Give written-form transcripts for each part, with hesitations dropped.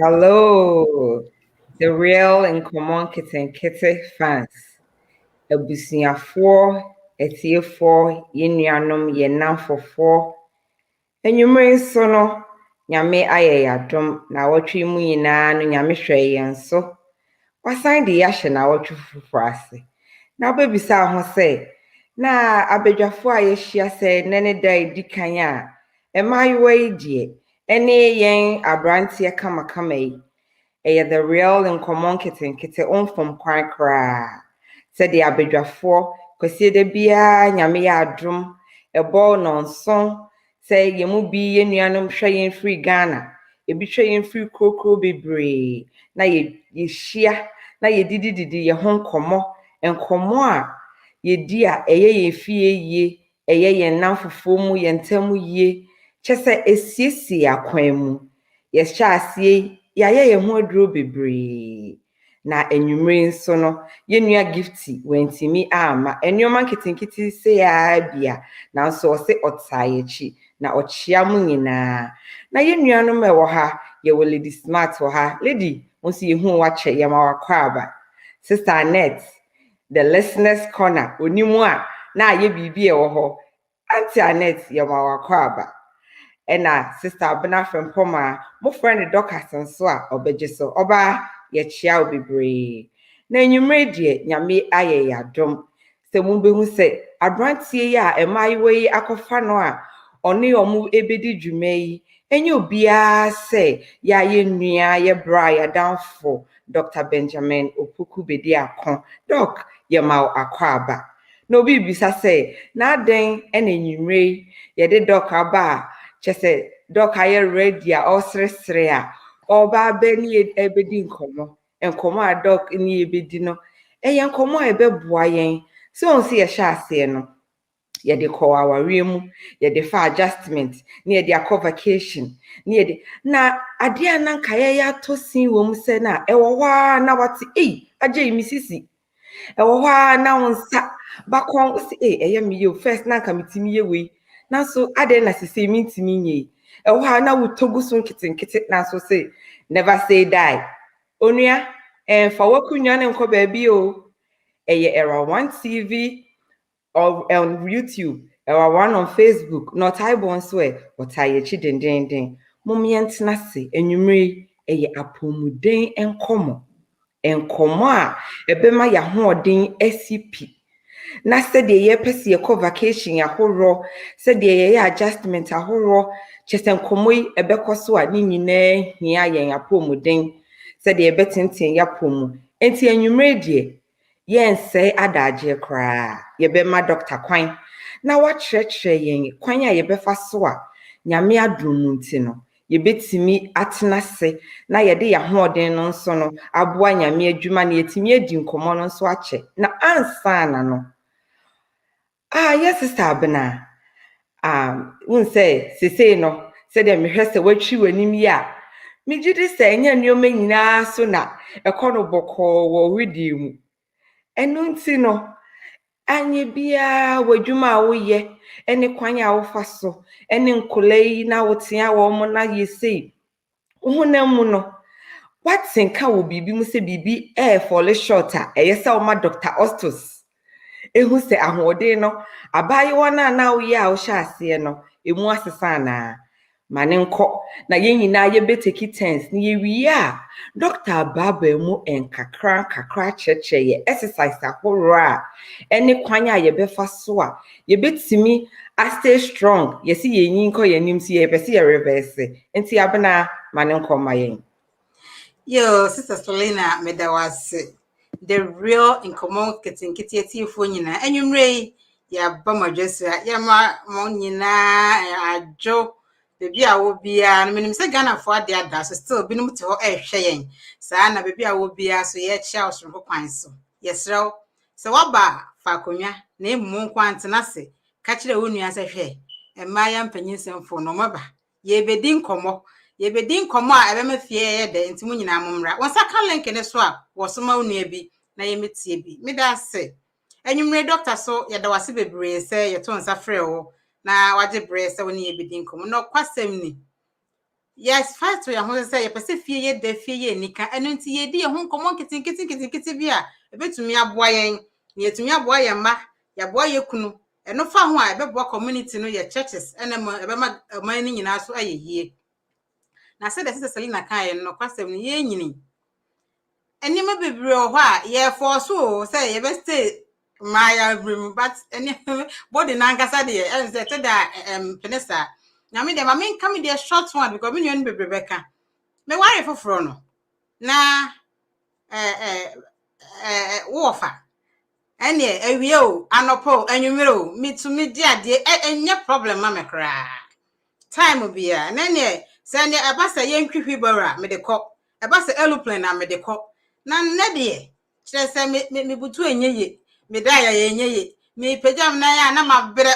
Hello, the real Nkomo nkete fans. Abusuafoɔ, atiefoɔ, yɛn nuanom, yɛn namfofoɔ. Enyumere nso no, Nyame ayɛ yɛn adom na awɔtwe mu nyinaa no Nyame hwɛ yɛn so. Wasan de yɛahyɛ na awɔtwe foforɔ ase. Na wobɛbisa ho sɛ, na abadwafoɔ a yɛahyia sɛ nnɛ ne da a edi kan a, mmaayewa yi deɛ, ɛne yɛn aberanteɛ kamakama yi. Ɛyɛ the real Nkomo nkete ɔmfom kwan koraa. Sɛdeɛ abadwafoɔ kwasi da biara Nyame yɛ adom, ɛbɔ nnɔnson sɛ yɛn mu bi yɛn nuanom hwɛ yɛn firi Ghana, ebi hwɛ yɛn firi kurokuro bebree, na yɛhyia na yɛdidididi yɛn ho nkɔmmɔ a yɛdi a ɛyɛ yɛn fie yie, ɛyɛ yɛn namfofoɔ mu yɛn ntam yie, kyɛ sɛ esiesie akwan mu. Yɛhyɛ aseɛ yɛayɛ yɛn ho aduro bebree. Na enyumere nso no, yɛn nua gifty wantimi ama. Nneɛma nketenkete sei a bia, nanso ɔse ɔtaa yɛkyi na ɔkyea mu nyinaa. Na yɛn nuanom a ɛwɔ ha, yɛwɔ Lady Smart wɔ ha. Lady, nso yɛhu wakyɛ yɛma wakɔ aba. Sister Annette, the listeners corner, onimu a na ayɛ biribi ɛwɔ hɔ. Auntie Annette, yɛma wakɔ aba. Ɛna sister Abena Frempoma, mo friend Dorcas nso a ɔbɛgye so. Ɔba yɛkyea wo bebree. Na enyumere deɛ Nyame ayɛ yɛ adom. Sɛ mo behu sɛ aberanteɛ yi a mmaayewa yi akɔfa no a ɔne ɔmo ebedi dwuma yi, enye obiara sɛ yɛayɛ nua, yɛ bra, yɛ adamfo, Dr. Benjamin Opoku Bediako. Doc, yɛma wo akɔ aba. Na obi bisa sɛ, na adan ɛna enyumere yi yɛde Doc aba a kyesɛ Doc ayɛ ready a ɔsresre a ɔba abɛ ne ebedi nkɔmmɔ a Doc ne ebedi no ɛyɛ nkɔmmɔ a ɛbɛboa yɛn sɛ ɔn sɛ yɛhyɛ aseɛ no yɛde kɔ awareɛ mu yɛde fa adjustment ne yɛde akɔ vacation ne yɛde na adeɛ a nanka yɛyɛ atɔ sin wɔ mu sɛ na ɛwɔ hɔ a na wate agye yi misisi ɛwɔ hɔ a na wo nsa bakɔn sɛ ɛyɛ me yɛ first nanka metimi yɛ wei nanso ade na sisi mintimi nye ɛwɔ ha na wotogu so nketenkete nanso say never say die onua fa wakunwa ne nkɔ baabi o ɛyɛ era 1 TV or on YouTube era 1 on Facebook not ibon so ɔtaa yɛkyi dendenden mom yɛntena se enyumere ɛyɛ apɔmuden nkɔmmɔ a ɛbɛma yɛ ahoɔden asipi. Na sɛdeɛ yɛpɛ sɛ yɛkɔ vacation ahoroɔ, sɛdeɛ yɛyɛ adjustment ahoroɔ, kyesɛ nkɔmmɔ yi ɛbɛkɔ so a ne nyinaa hia yɛn apɔmuden, sɛdeɛ yɛbɛtenten yɛapɔ mu. Enti enyumere deɛ, yɛnsɛe adagyeɛ koraa, yɛbɛma Dr. Kwan, na wakyerɛkyerɛ yɛn kwan a yɛbɛfa so a Nyame adom mu nti no, yɛbɛtumi atena se, na yɛde yɛn ahoɔden no nso no aboa Nyame adwuma na yɛtumi adi nkɔmmɔ no nso akyɛ. Na ansana no, yes, Sister Abena. Won say sesei no, said them mehwɛ sɛ watwi w'anim yi a, megye di sɛ ɛnyɛ nneɛma nyinaa so na ɛkɔ no bɔkɔɔ wɔ wedi mu. Ɛno nti no, anye biara w'adwuma a woyɛ, ɛne kwan a wofa so, ɛne nkola yi na wotea wɔ mo na yɛsei. Wo honam mu no, watenka wɔ biribi mu sɛ biribi fall short a, ɛyɛ sɛ woma Dr. Ostos. Ehu sɛ ahoɔden no abaayewa na woyɛ a wohyɛ aseɛ no emu asesa na ma ne nkɔ na yɛn nyinaa yɛbɛteki turns ne yɛwie a Dr. Ababa mu nkakra kyerɛkyerɛ yɛ exercise ahoroɔ a ɛne kwan a yɛbɛfa so a yɛbɛtumi a stay strong yɛsi yɛnyi nkɔ yɛnim si yɛbɛ si yɛ reverse enti Abena ma ne nkɔ ma yɛn. Yo, Sister Selena medawase the real Nkomo nkete atiefo nyina enyumre ya ba madweso ya ma mo nyina adwo bebi a wo bia no menim se Ghana fo ade ada so still binum te ho ehwe yen saa na bebi a wo bia so ye chia osoro kwan so yesrew se waba fa konwa na emu nkwante se ka kire wo nua se hwe emma ya mpanyinsemfo no maba ye bedi nkomo a ebe mafie ye de ntimu nyina momra wonsa ka link ne so a wosoma onua bi na ye metie bi me da se enyumre doctor so ye da wase bebre se ye to nsa frɛ wo na waje bre se woni ye bedi nkomo no kwasem ni yes, first we are say you pese fie ye da fie ye nika eno nti ye di ye ho nkomo kiti bi a ebetumi aboa yen na yetumi aboa ye ma ya aboa ye kunu eno fa ho a ebeboa community no ye churches ena mo ebema man ni nyina so ayehie na say the sister Selina kan ye no kwasem ni ye nyini eni ma bebre ho a ye for so say ye be stay my room but any body na nkasa de e say da penesa na me dem ma me come dey short one because me no bebre beka me worry foforo no na wofa ene awie o anopo anwumere o mitumi di ade enye problem ma me kra time bia na ne se ne ebasa ye ntwihwi bora me de kọ ebasa aeroplane na me de kọ na ne de kire se me butu enyeye me da ya enyeye me pejam na ya na mabre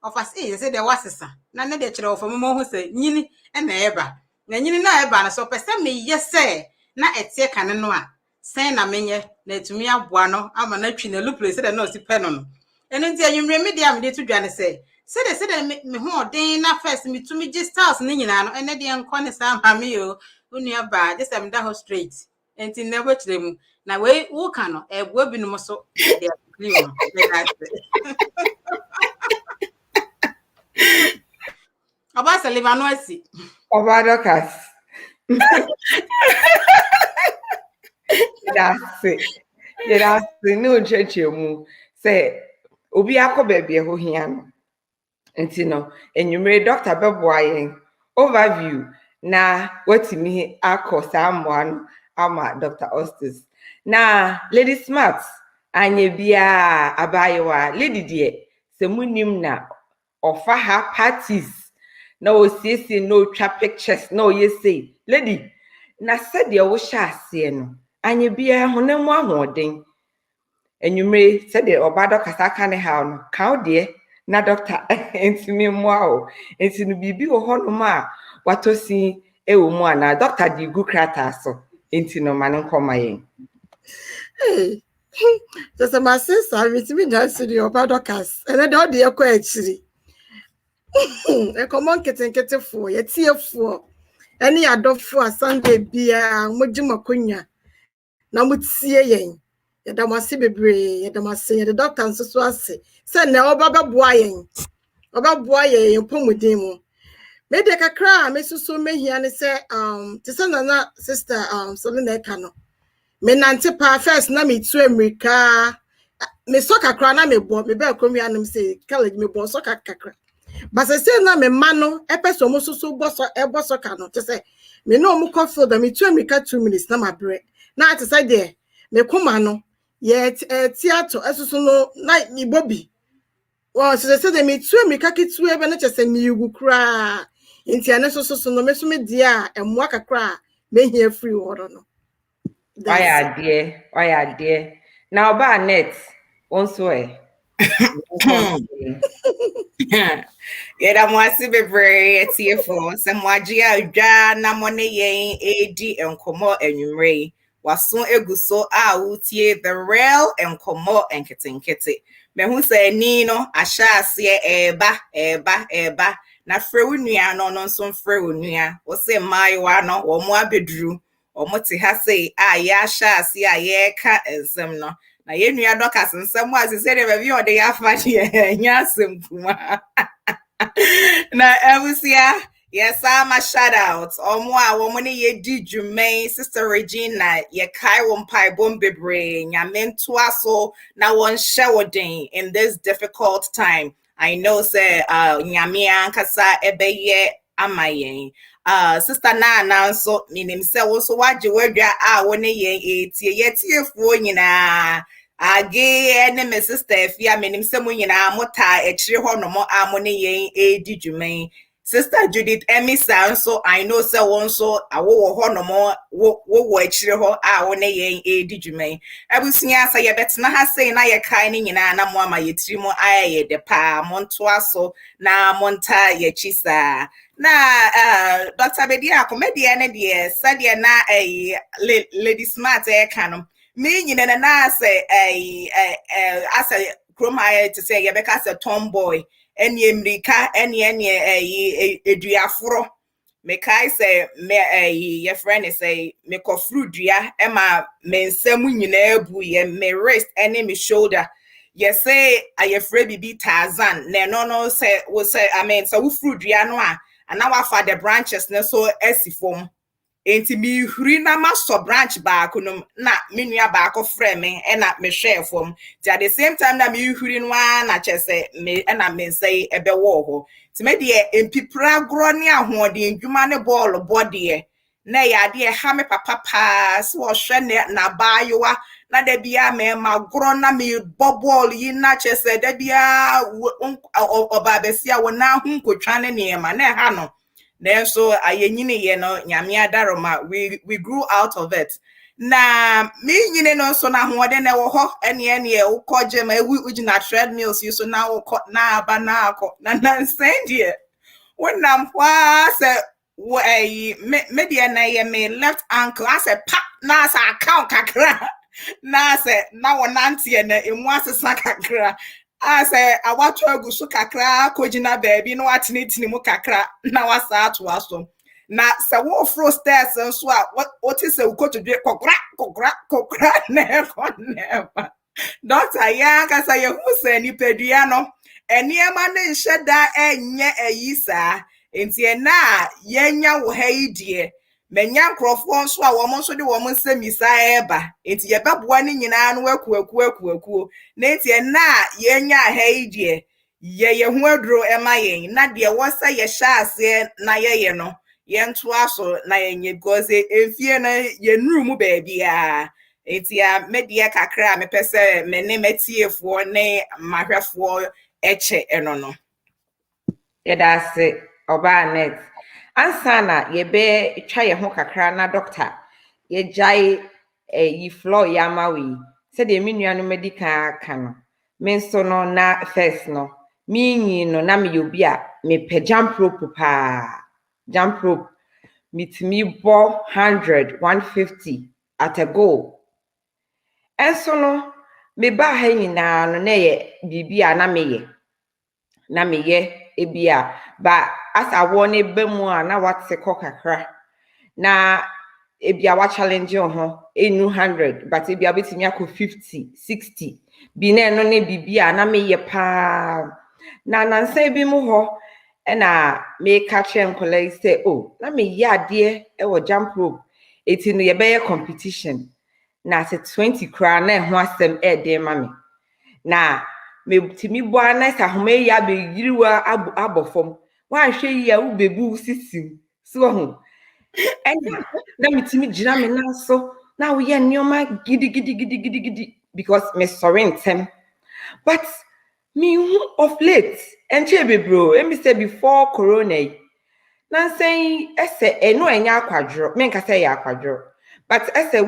ofase se de wasesa na ne de kire ofo mo ho se nyini na eba na nyini na eba na so pese me yese na etie kane no a sen na menye na etumi aboa no ama na twi na aeroplane se de na osi pe no eno nti anwumre me de am de to dwane se de me ho den na first me tumi gi stars ni nyina no ene de enko ne sa ma me yo unu aba just am da ho straight enti na botire mu na we wo ka no e bo bi no so de clean no me that aba se live no asi Oba Dorcas. That's no church mu say obi akọ be ho hia no. Nti no enwumere doctor beboa yen overview na watimi akọ samwa no ama Dr. Ostis. Na Lady Smart anye bia abayewa lady de se munim na ofa ha parties na osiesie no twa pictures na oyese lady na said de wo hya ase no anye bia honam ahoden enwumere said de obado kasaka ne ha no kawo de na doctor entimi moa o enti no bibi wo honom a watosi ewo mu ana doctor di gu krata so enti no mane nkoma yen Hey, just my sister, with me, just the Dorcas, and then all the echo actually. A common nkete for ye tie for any adofo a Sunday bia mojima kunya na mutie yen yeda mase bebre yeda mase the doctor nso so ase say na obaboa yen pomuden mu me de kakra me susu mehia ne say te say na sister Selina ka no me nante pa first na me tu America me so kakra na me bo me be akomia nam say college me bo so kakra but say na me ma no epeso mo susu boso ka no te say me no mo coffee da me tu America 2 minutes na mabre na te say there me kuma no ye theater esusu no na me bobi well so say me tu America kitu ebe na chese me yugu kra nti ane so no me so me dia emwa kakra me hia free water no oya de na oba net onso Yeda mwasi bebre etiefo se mwaji adwa na mone yen edi Nkomo enwumre waso eguso a utie the real Nkomo nkete me hu se ni no ahya ase eba na frewu nua no nso frewu nua wo se mai wa no wo mo abeduru wo mo te ha se a ya ahya ase a ye ka ensem no na ye nua Dorcas nsem a se de be bi ode ya fa de nya asem kuma na ebusia yes I'm a shout out omo a wo mo ne ye di dwumen sister Regina ye kai wo mpai bom bebre nyame nto aso na won hye woden in this difficult time. I know say nyame ankasa ebeye amayen sister na so minim se wo so waje wadwa a wo ne ye tie fuo nyina age ne me sister afia menim se mo nyina mota ekire ho no mo amone yen edi dwumen sister Judith Emisa so I know se won so awo ho no mo wo ekire ho a wo ne yen edi dwumen abusunya sa ye betena ha sei na ye kai ne nyina na mo ama yetiri mo aye de pa monto aso na monta ye chisa na Dr. Bediako media ne de sadia na Lady Smart kanom me nyina na say as a chroma to say Rebecca as a tomboy eni emrika eni eduaforo me kai say me your friend say me ko fruit dua e ma me nsam nyina ebu ye me wrist ene me shoulder ye say ayefre bibi Tarzan na no say we say I mean so fruit dua no a na wa fa the branches na so esifom enti mi huri na ma so branch back no na me nua back frɛ me e na me hwɛ fom ti at the same time na me huri no na kyese me e na me say ebe wo ho ti me de empipra gro ne ahode ndwuma ne ball body na ya de ha me papa pa so hwɛ ne na baayowa na da bia me ma gro na me ball yi na kyese da bia oba besia wo na hu nkotwa ne ne ma na ha no then so ayenyine ye no nyame adaroma we grew out of it na me nyine no so na hoode na wo ho ene e wo koje ma ewu ugina treadmills you so na wo na aba na akọ na send ye wonam kwa se wo me de na ye me left ankle as a pa na sa account kakra na se na wo nante na emu asesa kakra ase awatu agusu kakra kojina baby no atinitini mu kakra na wasa atu aso na se wo fro stairs nso a what is a ukoto dwe kokra never doctor ya kasa ye hu se ni pedua no eniema ne nheda enye ayisa enti na yenya wo ha idie menya nkrofo nso a wo nso de wo nsemisa eba enti ye beboa ne nyina no akuaku na enti na yenya ha idie ye hu aduro ema yen na de wosa ye hyase na ye no ye nto aso na yenye goze efie na ye nuru mu baabia enti a media kakra me pese me ne metiefo ne mahwefo eche eno no Yedase oba net ansana yebe twa ye ho kakra na doctor ye jai yi floor yamawi se de menua no medical aka no me nso no na first no minyi no na me yobi a me pe jump rope pa jump rope mitimi bo 100 150 at a go enso no me ba ha nyina no na ye bibia na meye ebia ba asa wo ne bemu a na wate kokakra na ebia wa challenge ho enu 100 but ebia betimi akọ 50 60 bi na no ne bibia na meye pa na nansa bi mu ho na me catch enkola say oh na meye ade e wo jump rope eti no ye be competition na se 20 kra na ho asem e de ma me na me timi bo anasa ahoma ya be yiriwa abofom wa hwe ya ubebu sisim so ho enya na me timi gira me na so na wo ye nneoma gidi because me sorry ntem but me who of late enche bebro emi say before corona na say ese eno enya akwadro me nka say ya akwadro but ese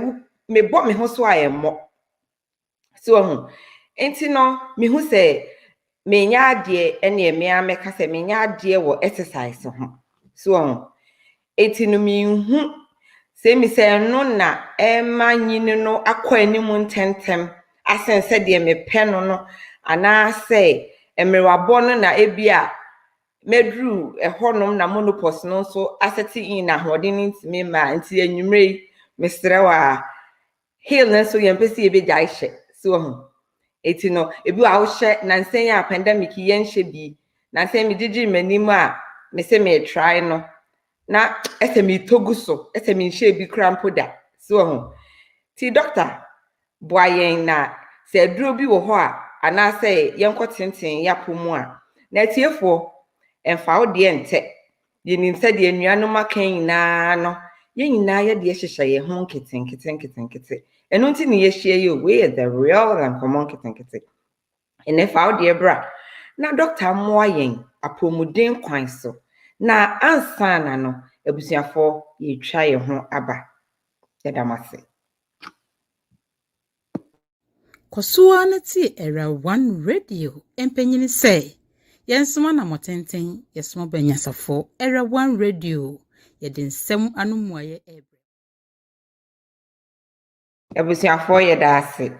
me bo me ho so ayemo so ho enti no me hu say menya ade ene me ameka say menya ade wo exercise ho so ho enti no me hu say me say no na emanyini no akọ animu ntentem asense de me pe no ana say emerwabo no na ebia medru ehonom na monopause no so aseti in na hode ntimi ma enti anwumre mesrewa heal na so yempesi ebegya ihye so ho eti no ebi wa hye na nsen ya pandemic yen hye bi na nsen mi didi manim a me se me try no na ese mi togu so ese mi hye bi krampo da so ho ti doctor boayen na se duro bi wo ho a ana se yenko tenten yapomu a na tiefo emfa wo de ente yenim se de anuanom akan na no ye nyina ye de hyehye ye ho nkete eno nti ne ye hye ye we the real Nkomo nkete ene fa wo de bra na doctor mo ayen apomuden kwan so na ansana no abusuafo ye twa ye ho aba yedamase Kosuwa na ti era 1 radio empenyini say yensoma na motenten yesoma banyasafo era 1 radio yede nsem anomuaye ebre abusuafo yedase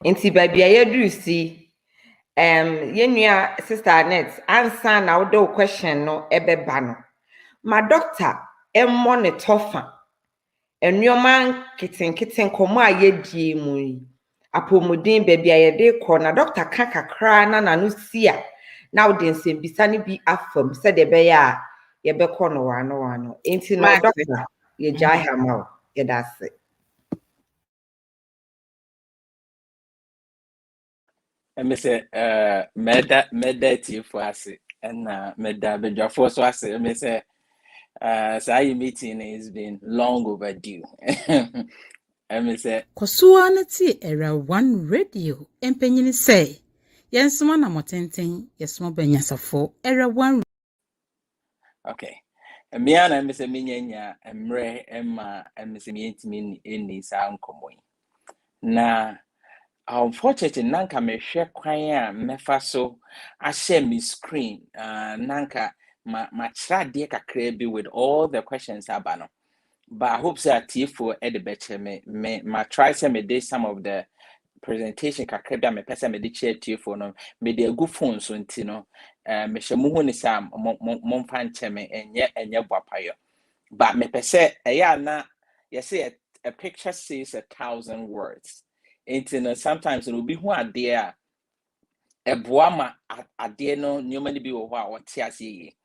enti babia yeduru si yenua sister net answer na wo do question no ebeba no ma doctor ɛmmɔ ne tɔfa enwoma kitenkete nkɔmɔ a yɛdie mu yi apɔmuden baabi a yɛde kɔ na dɔkta ka kakra na nano si a na wode nsɛmbisa no bi afam sɛdeɛ ɛbɛyɛ a yɛbɛkɔ no wano enti no Mate. dɔkta yɛgya hama o yɛda ase. Me say meda tifo ase and meda Bediako so ase. Me say say meeting has been long overdue. And me say Kosoa na ti era one radio empenyini say yensoma na motenten yesoma banyasafo era one okay. Me and me say me nyanya emre emma me say me ntimi ni sa nkomo yi. Na unfortunately nanka me hwe kwan a mefa so a share me screen nanka ma kyerɛ de kakra bi with all the questions abano. But I hope that TFO at the better me try say me did some of the presentation kakra bi me person me did share TFO no me dey good phone so ntino me hye mu hu ni sam mo mfa nche me enye boapayo. But me pese na you say a picture says 1,000 words. Ntino sometimes it will be who are there eboa ma ade no nyoma ni bi wo ho a wote ase yi.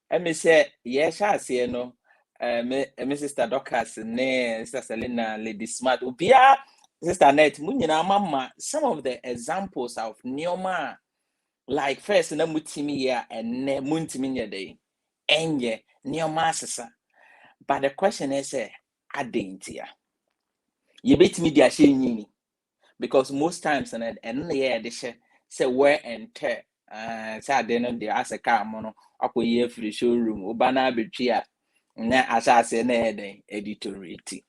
And me say yes ase no me sister Dorcas ne sister Selena Lady Smart ubia sister Net munyina mama some of the examples of nyoma like first na mutimi ya enne muntimi nyede enye nyoma asesa. But the question is adentia you betimi di ahye nyini because most times and yeah de say wear and tear say ade no de aseka mo no akoye free showroom obana betwi a na asase na eden editorate.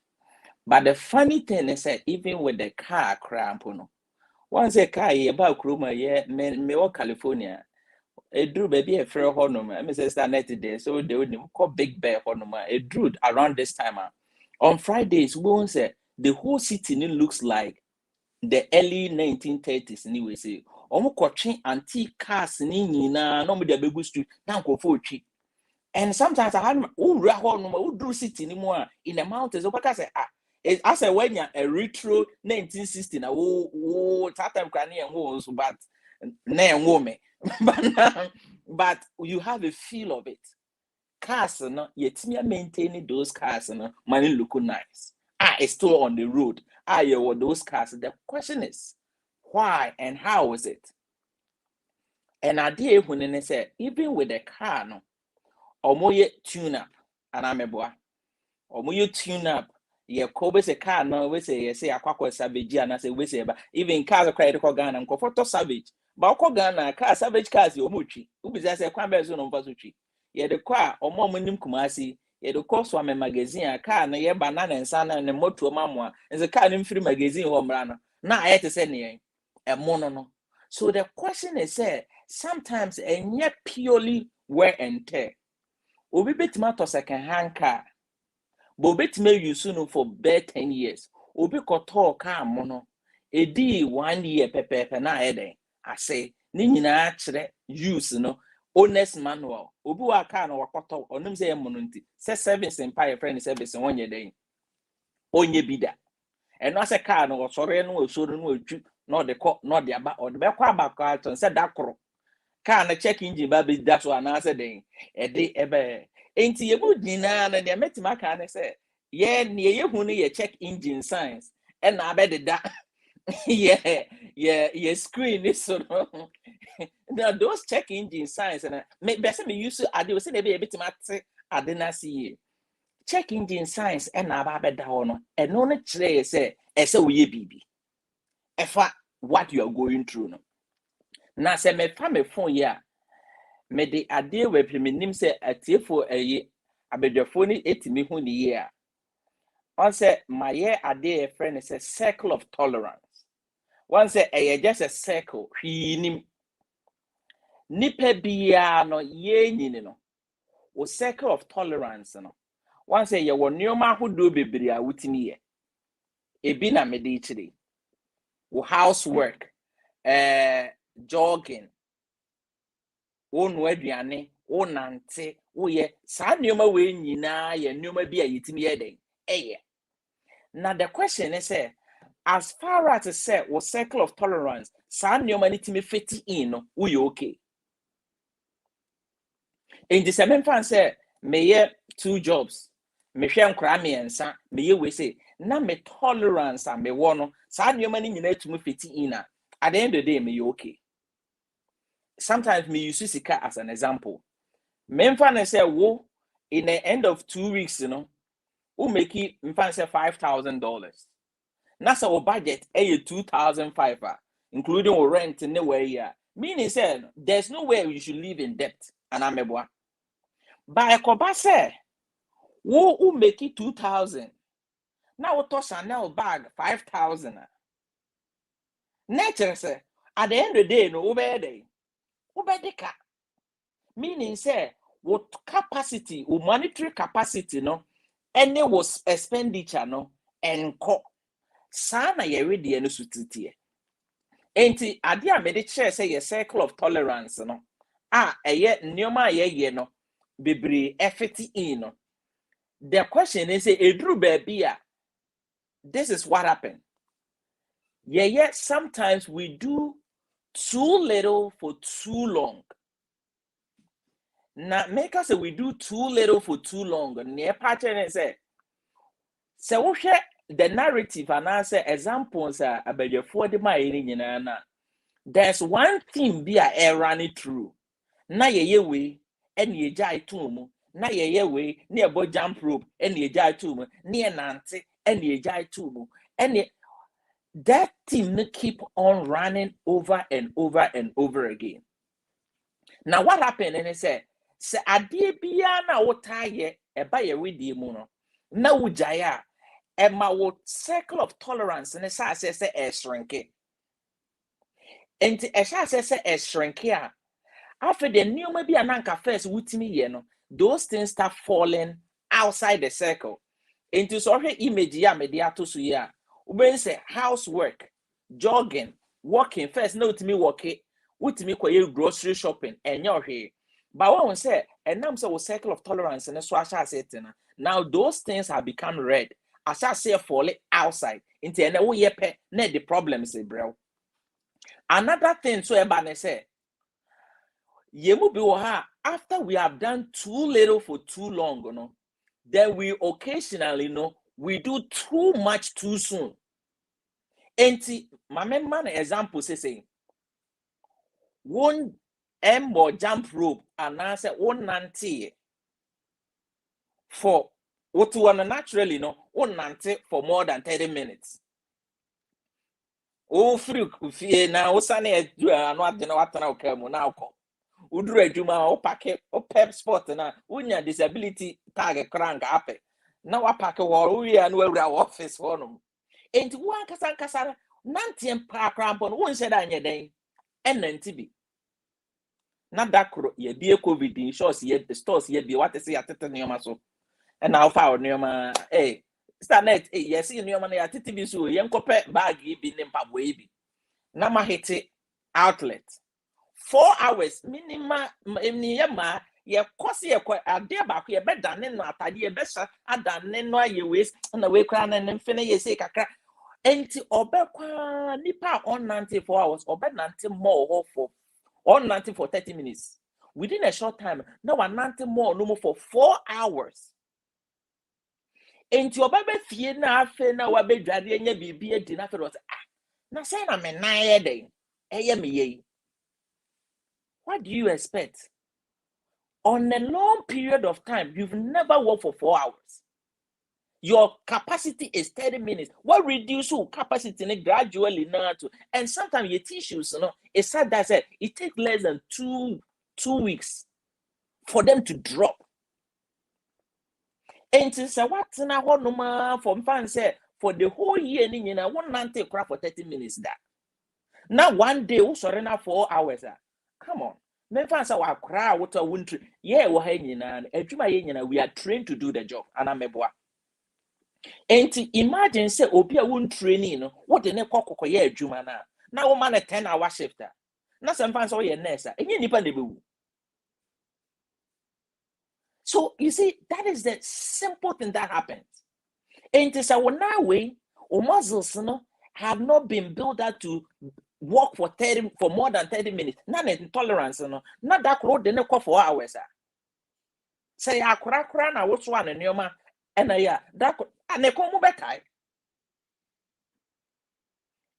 But the funny thing is that even with the car cramp no once a car ye ba kroma ye me wo California e drew baby e frɛ hɔ no ma me say start net there so they would call big bear hɔ no ma e drew around this time on Fridays we won't say the whole city looks like the early 1930s anyway say omo kɔtwe antique cars ni nyina no mo de abegu street na nkɔfo otwi. And sometimes I had who city anymore in the mountains. What I say, I say when you're a retro 1960 now, that time can but name woman, but you have a feel of it. Cars, no, yet me maintaining those cars, no, money look nice. It's still on the road. You were those cars. The question is, why and how is it? And I did when they said, even with the car, no. Omoye tune up and ameboa omoye tune up ye ko be se car no we say ye say akwakwa savage and say we say ba even cars cry ko Ghana nko photo savage ba ko Ghana car savage cars ye omotwi ubi say kwan be so no mfa so twi ye de ko a omonim kumasi ye de ko so am magazine a car no ye banana nsa na ne moto mamo a nse car no mfiri magazine ho mra no na ayete se ne no. So the question is sometimes yet purely wear and tear. Obi betima to second hand car. But betima use no for bare 10 years. Obi koto car mono. Edi 1 year pepe na eden. I say, ni nyina kire use no honest manual. Obi wa car no wakoto onim say mono nti. Say service empire friend service one year den. Onye bida. And no say car no sore no osoro no otwu no de ko no de aba or de be kwa aba ton say dakoro. Car na check engine ba be that so anase den. Ede ebe enti ye bu nyina na de metima ka na say ye hu ne ye check engine signs and na be de da ye screen is so now those check engine signs and me be say me use ade we say dey be metima te ade na see check engine signs and na ba be da ho no e no ne kire say e say we ye bibi efa what you are going through no na say me fa me phone ya me de ade we peminim say atiefo Bediako ni etimi hu ni ye a on say my ye ade a friend is a circle of tolerance. One say just a circle hwinim nipa bia no ye nyini no o circle of tolerance no one say ye wo nyoma hodo bebere a wutimi ye ebi na me de chiri wo housework jogging wo no aduane wo nante woyɛ saa nneɛma wei nyinaa yɛ nneɛma bi a yɛtumi yɛ den ɛyɛ. Now the question is as far as say what circle of tolerance saa nneɛma no tumi fit in no woyɛ okay. In the same fan say meyɛ 2 jobs mehwɛ nkora mmiɛnsa meyɛ we say na me tolerance a mewɔ no saa nneɛma no nyinaa tumi fit in at the end of the day meyɛ okay. Sometimes me use sika as an example. Memfa ne say wo in the end of 2 weeks who make it say $5,000. That's our budget, a 2,500, including our rent in the way. Meaning, said there's no way you should live in debt. And I'm a boy. But a coba say, who make it 2,000? Now we toss a now bag 5,000. Nature say, at the end of the day, no obey. Meaning, say, what capacity, or monetary capacity, no, and there was expenditure, no, and sana ye ready no sutitie enti ade a me de share say ye circle of tolerance no eye nneoma ye no bebre effort in no. The question is say edru baby a this is what happened. Yeah, sometimes we do too little for too long. Now make us say we do too little for too long. Near pattern say we share the narrative and answer examples are about your 40 miles. There's one thing be a run it through. Na ye way and ye jai tomb. Na ye way near boy jump rope and ye jai tomb near Nancy and ye jai tomb. And that thing keep on running over and over and over again. Now what happened? And I said, "Se adie biya na wotaye e ba ye wedi mu no. Na wujaya and my circle of tolerance and as I say a shrinking. And as I say a shrinking. After the new maybe an anchor first with me, those things start falling outside the circle. Into sorry image ya mediato suya. When say housework, jogging, walking first, no to me walking, with me grocery shopping and your here. But one say, and now so circle of tolerance and so I shall say now those things have become red. I shall say falling outside into an way the problem is bro. Another thing so everybody say after we have done too little for too long, then we occasionally we do too much too soon. And my man example say one more jump rope and answer one nanty for what one naturally one nanty for more than 30 minutes. Oh, freak, now, Sunny, you are not the what now. Udru adwuma o pack o pep sport na unya disability tag crank ape na wa pack wo we an we office honum enti wan kasa nantiem pa krampon won hye da anye den ennanti bi na dakro ye bie covid in shows ye stores ye bi what say atete neoma so and now fa neoma stanet yes neoma na atete bi so ye nkopɛ bag bi ne mpabo bi na ma hit outlet 4 hours minimum ma ye kosi ye kwa ade ba ko ye bedane no atade ye besha adane no aye waste na we kra na mfene ye sei kakra enti obekwa nipa on 94 hours obenante more for on 90 for 30 minutes within a short time now 90 more no more for 4 hours enti obebe fie na afe na wa bedwade nya bibi edi na fe do na say na me nan ye den eye me ye. What do you expect? On a long period of time, you've never worked for 4 hours. Your capacity is 30 minutes. What reduce your capacity gradually now to, and sometimes your tissues, it's sad that it takes less than two weeks for them to drop. And to say what's now one from fans say for the whole year, one man take crap for 30 minutes. That now one day, who surrender 4 hours. Come on. Men fans are cry water wintry. Yeah, we're hanging and we are trained to do the job. And I'm a boy. And to imagine say Opia won't training, what the neck cock yeah, Jumana. Now man a 10-hour shifter. Now some fans all your nest, and you nipa nebu. So you see, that is the simple thing that happens. And it is our now way, or muscles have not been built up to walk for more than 30 minutes. Not intolerance, not that road they call for hours. Say I crack na what's one and yoma and that and they come back.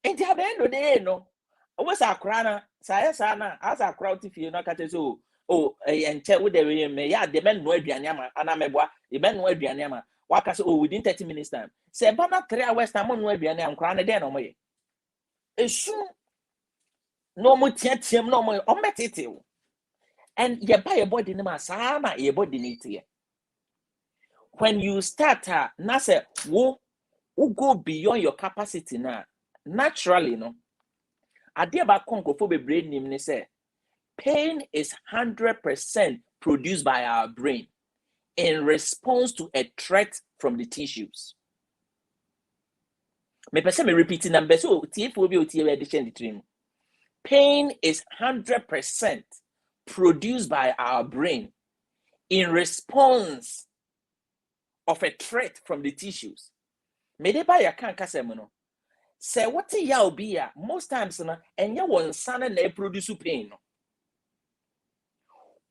And at the end of the day, no, what's our crana? Say sana as a crowd if you not catch so. Oh, and check with the me, yeah, the men know Bianyama, and I'm a the men know Bianyama. Waka so within 30 minutes time. Say, but not 3 hours time on Bianyam, crying then on me. It's soon no more tiam, no more on metiti. And you buy a body name, Sama, your body need here. When you start, Nasa, who go beyond your capacity now, naturally, no. I dear about Congo for the brain name, say. Pain is 100% produced by our brain in response to a threat from the tissues. Me repeating number so pain is 100% produced by our brain in response of a threat from the tissues. Me de ba ya kan kasemono. Say what ya obi a most times na enya won sana na produce pain no.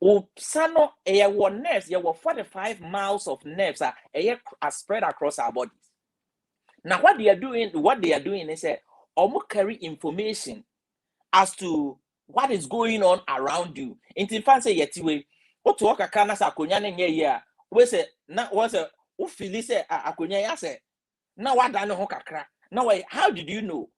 O sano nerves, 45 miles of nerves are spread across our bodies. Now what they are doing is almost carry information as to what is going on around you. In fact, say yetiwe, what to work a kana sa akonya nye ya. We say na was a ufili say akonya ya say. Now what I know kakra. Now how did you know?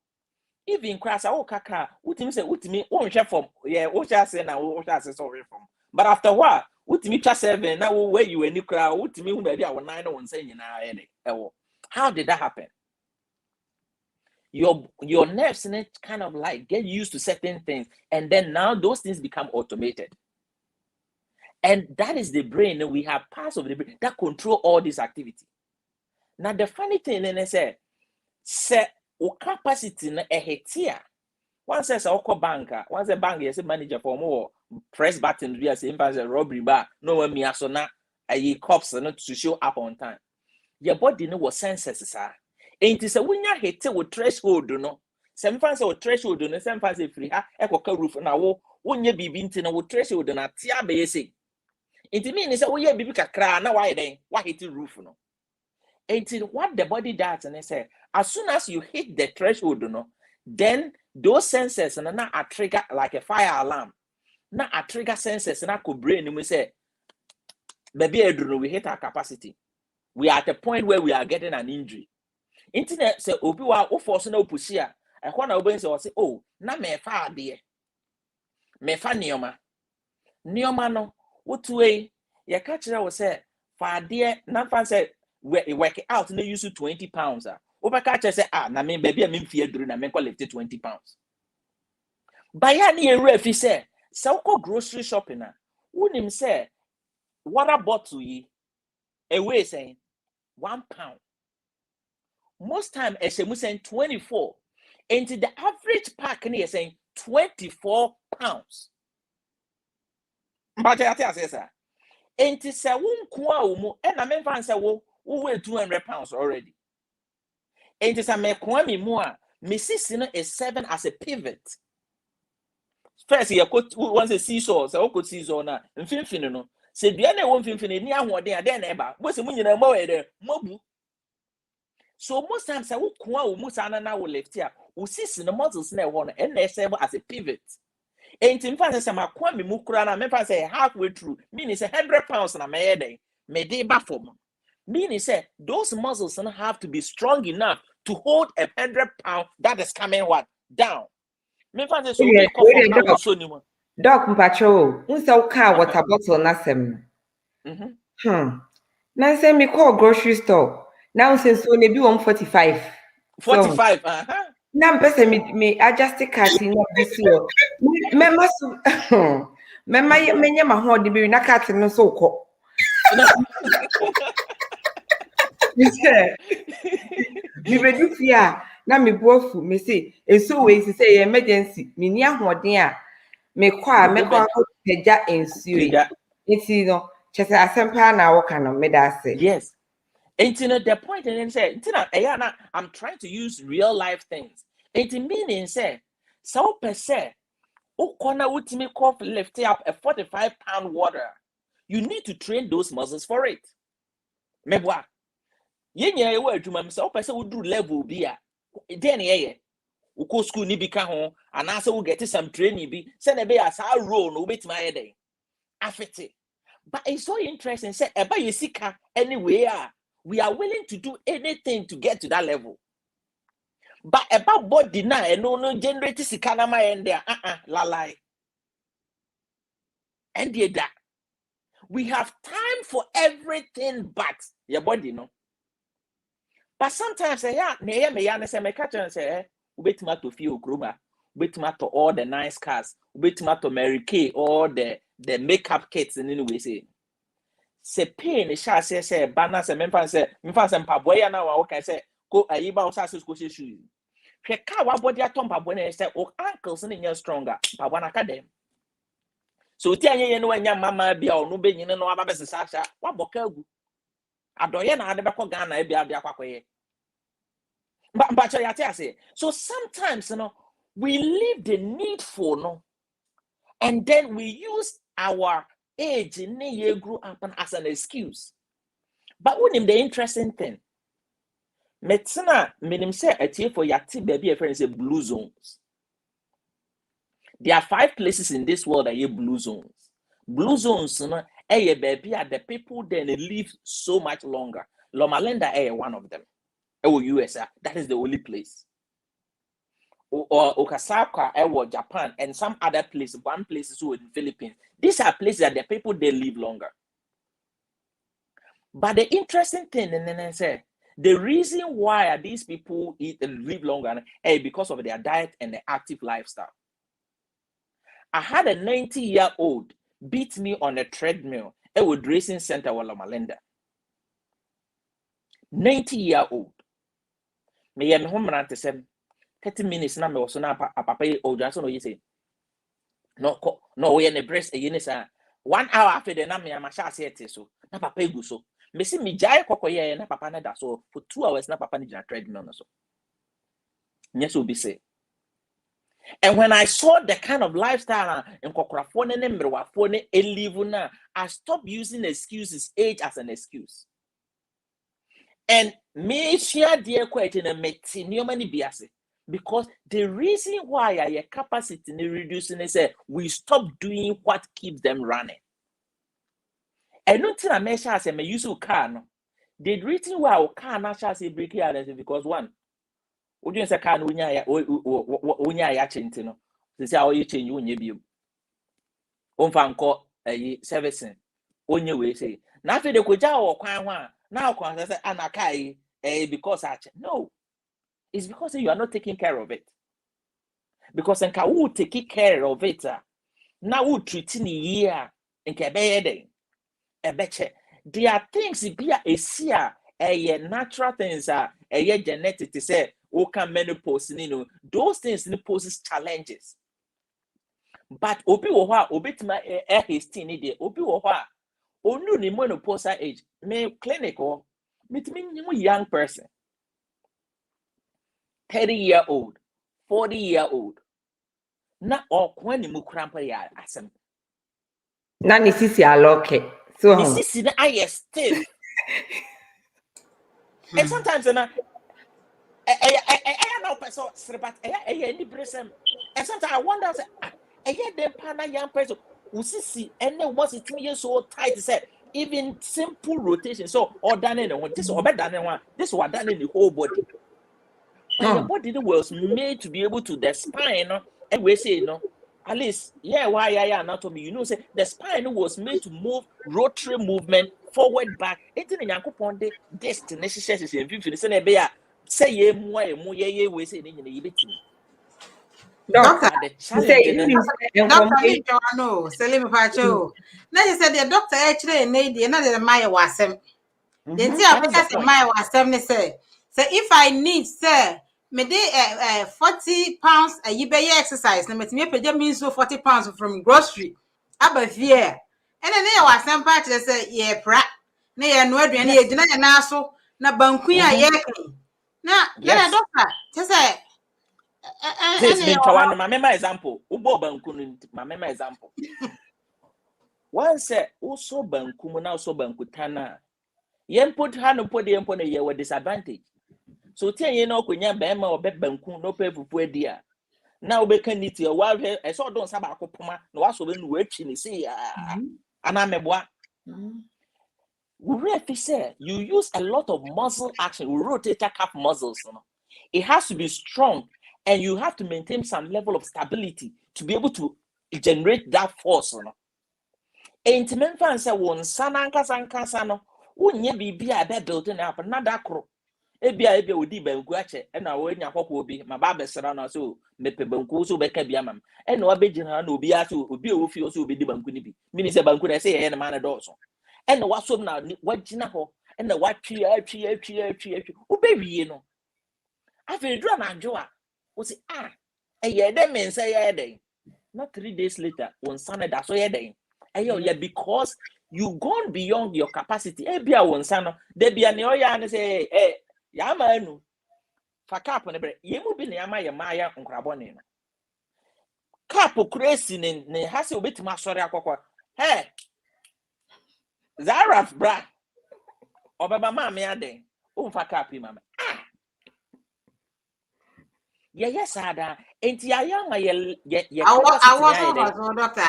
Even class kaka, utimi won share from say na say sorry from. But after what? Utimi cha 7 now where you any crowd, utimi who maybe I 9 on saying how did that happen? Your nerves in it kind of like get used to certain things, and then now those things become automated. And that is the brain. We have parts of the brain that control all this activity. Now the funny thing is say capacity na here. Once says a banker, once a bank is a manager for more press button via same as a robbery bar, no one me asona a cops not to show up on time. Your body no was senses, sir. Ain't it a winner hit with threshold, no? Some fans or threshold, no, some fans free, echo roof now, when you be binting with threshold and a tia basic. It means that we have a cry, now why then? Why hit the roof, no? Ain't it what the body does, and I say, as soon as you hit the threshold, no, then those sensors and now are trigger like a fire alarm. Now a trigger sensors and I could brain and we say, baby, we hit our capacity. We are at a point where we are getting an injury. Internet say obi wa o force na opusia e ho na oben say oh na me fa ade me fa nioma no wotuwe ye ka kire wo say fa ade na fa say work out na use 20 pounds o ba ka kire say na me baby a me mfie duru na me call lift 20 pounds baya na e refi say ko grocery shopping na wonim say water bottle yi e weigh saying 1 pound. Most time as a saying 24, and the average pack is saying 24 pounds. But I say, sir, and it's a womb kwa and I mean, say, we weigh 200 pounds already. And it's a me kwami more, Mrs. is 7 as a pivot. First, you could once a seesaw, so could seesaw now, and fin no. Said the other one fin near one day, then ever. What's the money more there? Mobu. So most times I will kwa musana na will left here. We see the muscles na one and they serve as a pivot. And in fact, some kwami mukura na me say halfway through. Meaning say 100 pounds na me head. Me de bafom. Meaning say those muscles have to be strong enough to hold 100 pounds that is coming what down. Me say so be comfortable so ni mo. Doc mpacho, unsa ka water bottle na sem. Na say me call grocery store. Now since so maybe 145. 45, Now person me adjust the card in this year. Memma so memma menya ma ho de be na card no so ko. Me say me be do fear na me boafu me say eso we say emergency me ni ahoden a me kwa ko peja ensuo. Iti no Just asempa na woka no medase. Yes. And the point and then say, I'm trying to use real life things. It meaning say, so per se, ukona ultimate cough lift up a 45-pound water. You need to train those muscles for it. Mebwa. Yenya ewe adwuma so per se would do level bia. Then ye. Uko school ni bika ho, and answer will get some training be send a be as our role no bit my day. Affect. But it's so interesting. Say, eba yesika anyway, we are willing to do anything to get to that level. But about body now, and no generate sikanama and there, la lie. And that we have time for everything but your body, no. But sometimes say, me catch and say, wait to feel groomer, wait to all the nice cars, wait to Mary Kay, all the makeup kits, and anyway say. Se pain sha say bana se memfa se mpaboya na wa woka say ko ayiba wo sa se ko shoe hwe ka wa body atom mpaboya na say o ankles na nya stronger mpaboya na ka dem so ti anye no anya mama bia ono be nyine no aba be sesa sha wa boka agu adoye na ade be ko Ghana e bia ade akwakoye ba cho yate ase. So sometimes we leave the needful and then we use our age in the year grew up as an excuse. But what the interesting thing? Metina minim say a tea for yati baby a friend say blue zones. There are 5 places in this world that are blue zones. Blue zones, baby are the people then live so much longer. Loma Linda one of them. USA, that is the only place. Or Okasaka, Japan, and some other place. One place is in Philippines. These are places that the people they live longer. But the interesting thing, and then I say, the reason why these people eat and live longer is because of their diet and the active lifestyle. I had a 90-year-old beat me on a treadmill at a racing center in Loma Linda. 90-year-old. Me and home ran to 30 minutes na me was na papa o just no you say no we in the breast e ni sa 1 hour after the na me am sha say so na papa egu so me see me jai kokoye na papa na da so for 2 hours na papa ni jina treadmill no so yes will be say. And when I saw the kind of lifestyle in kokorafo ne mrewafo ne live na, I stopped using excuses, age as an excuse. And me share dear question and me many biase. Because the reason why your capacity is reducing is we stop doing what keeps them running. And not till I measure as I use a car. No. The reason why our car not shall say break here is because one, would you say car unya ya chintino? They say how you change unya be. Call a servicing. Onye we say. Now after the kuja or kwan now kwan say anakai because I no. It's because you are not taking care of it. Because nka who take care of it, now who treating year nka be ebeche. There are things be a seer a natural things a genetic to say who can menopause those things poses challenges. But obi wo hwa obetima his teen dey obi wo hwa onu ni menopausal age me clinic or metimi young person 30-year-old, 40-year-old. Na okwani mukrampa ya asem. Na ni sisi aloke. So ni sisi na aye still. And sometimes na now person srebat any bresem. And sometimes I wonder say the pana young person usisi and then once it me so tight say even simple rotation so or done this or better than one this was done in the whole body. But your body was made to be able to the spine, and we say at least why anatomy. Say the spine was made to move rotary movement forward back. Anything in Yankopon de destination is in 50. Say ye more we say in the Doctor, the challenge. No, Selim Pacho. Now you said the doctor actually need another Maya wasem. Then see, I Maya wasem say. So if I need, sir, me dey 40 pounds a year exercise. No, me pay means so 40 pounds from grocery. Above here, ene ne ya wasem pa kire se ye pra ne ye no aduane ye gina ye na so na banku a ye kan na doctor te se This been one my example. Ubo banku my example. One say also banku mu na also banku tana. Yen put hand put the empone ye were disadvantage. So 10 year no kunya bema or bet banku no pay fufu dia. Now be can it your wife I saw don't saba akopoma no waso be no wachi ni say ana meboa. We really say you use a lot of muscle action. We rotate calf muscles. You know? It has to be strong, and you have to maintain some level of stability to be able to generate that force. You know? And to men fans say one sankasa no, unye bibi a be building up another crow. Ebia odi banku ache e na wo nya kwakwo obi ma ba besra na so mepe banku so be ka bia mam e na obegina na obi aso obi e wo fi so obi di banku ni bi mini se banku na se ye na man do so e na wasom na wagina ho e na watwi atwi obewie no afi dura na adwo a wo se e ye de men se ye de not 3 days later on Sunday that so ye de yeah because you gone beyond your capacity ebia won sano de bia ne oya ne say ya manu fa cap ne bre yemu bi ne ama ye maya nkrabo ne no cap crazy ne hase obetima asori akokwa Zaraf bra obaba ma me ade o fa cap mama yes ada enti aya ma ye doctor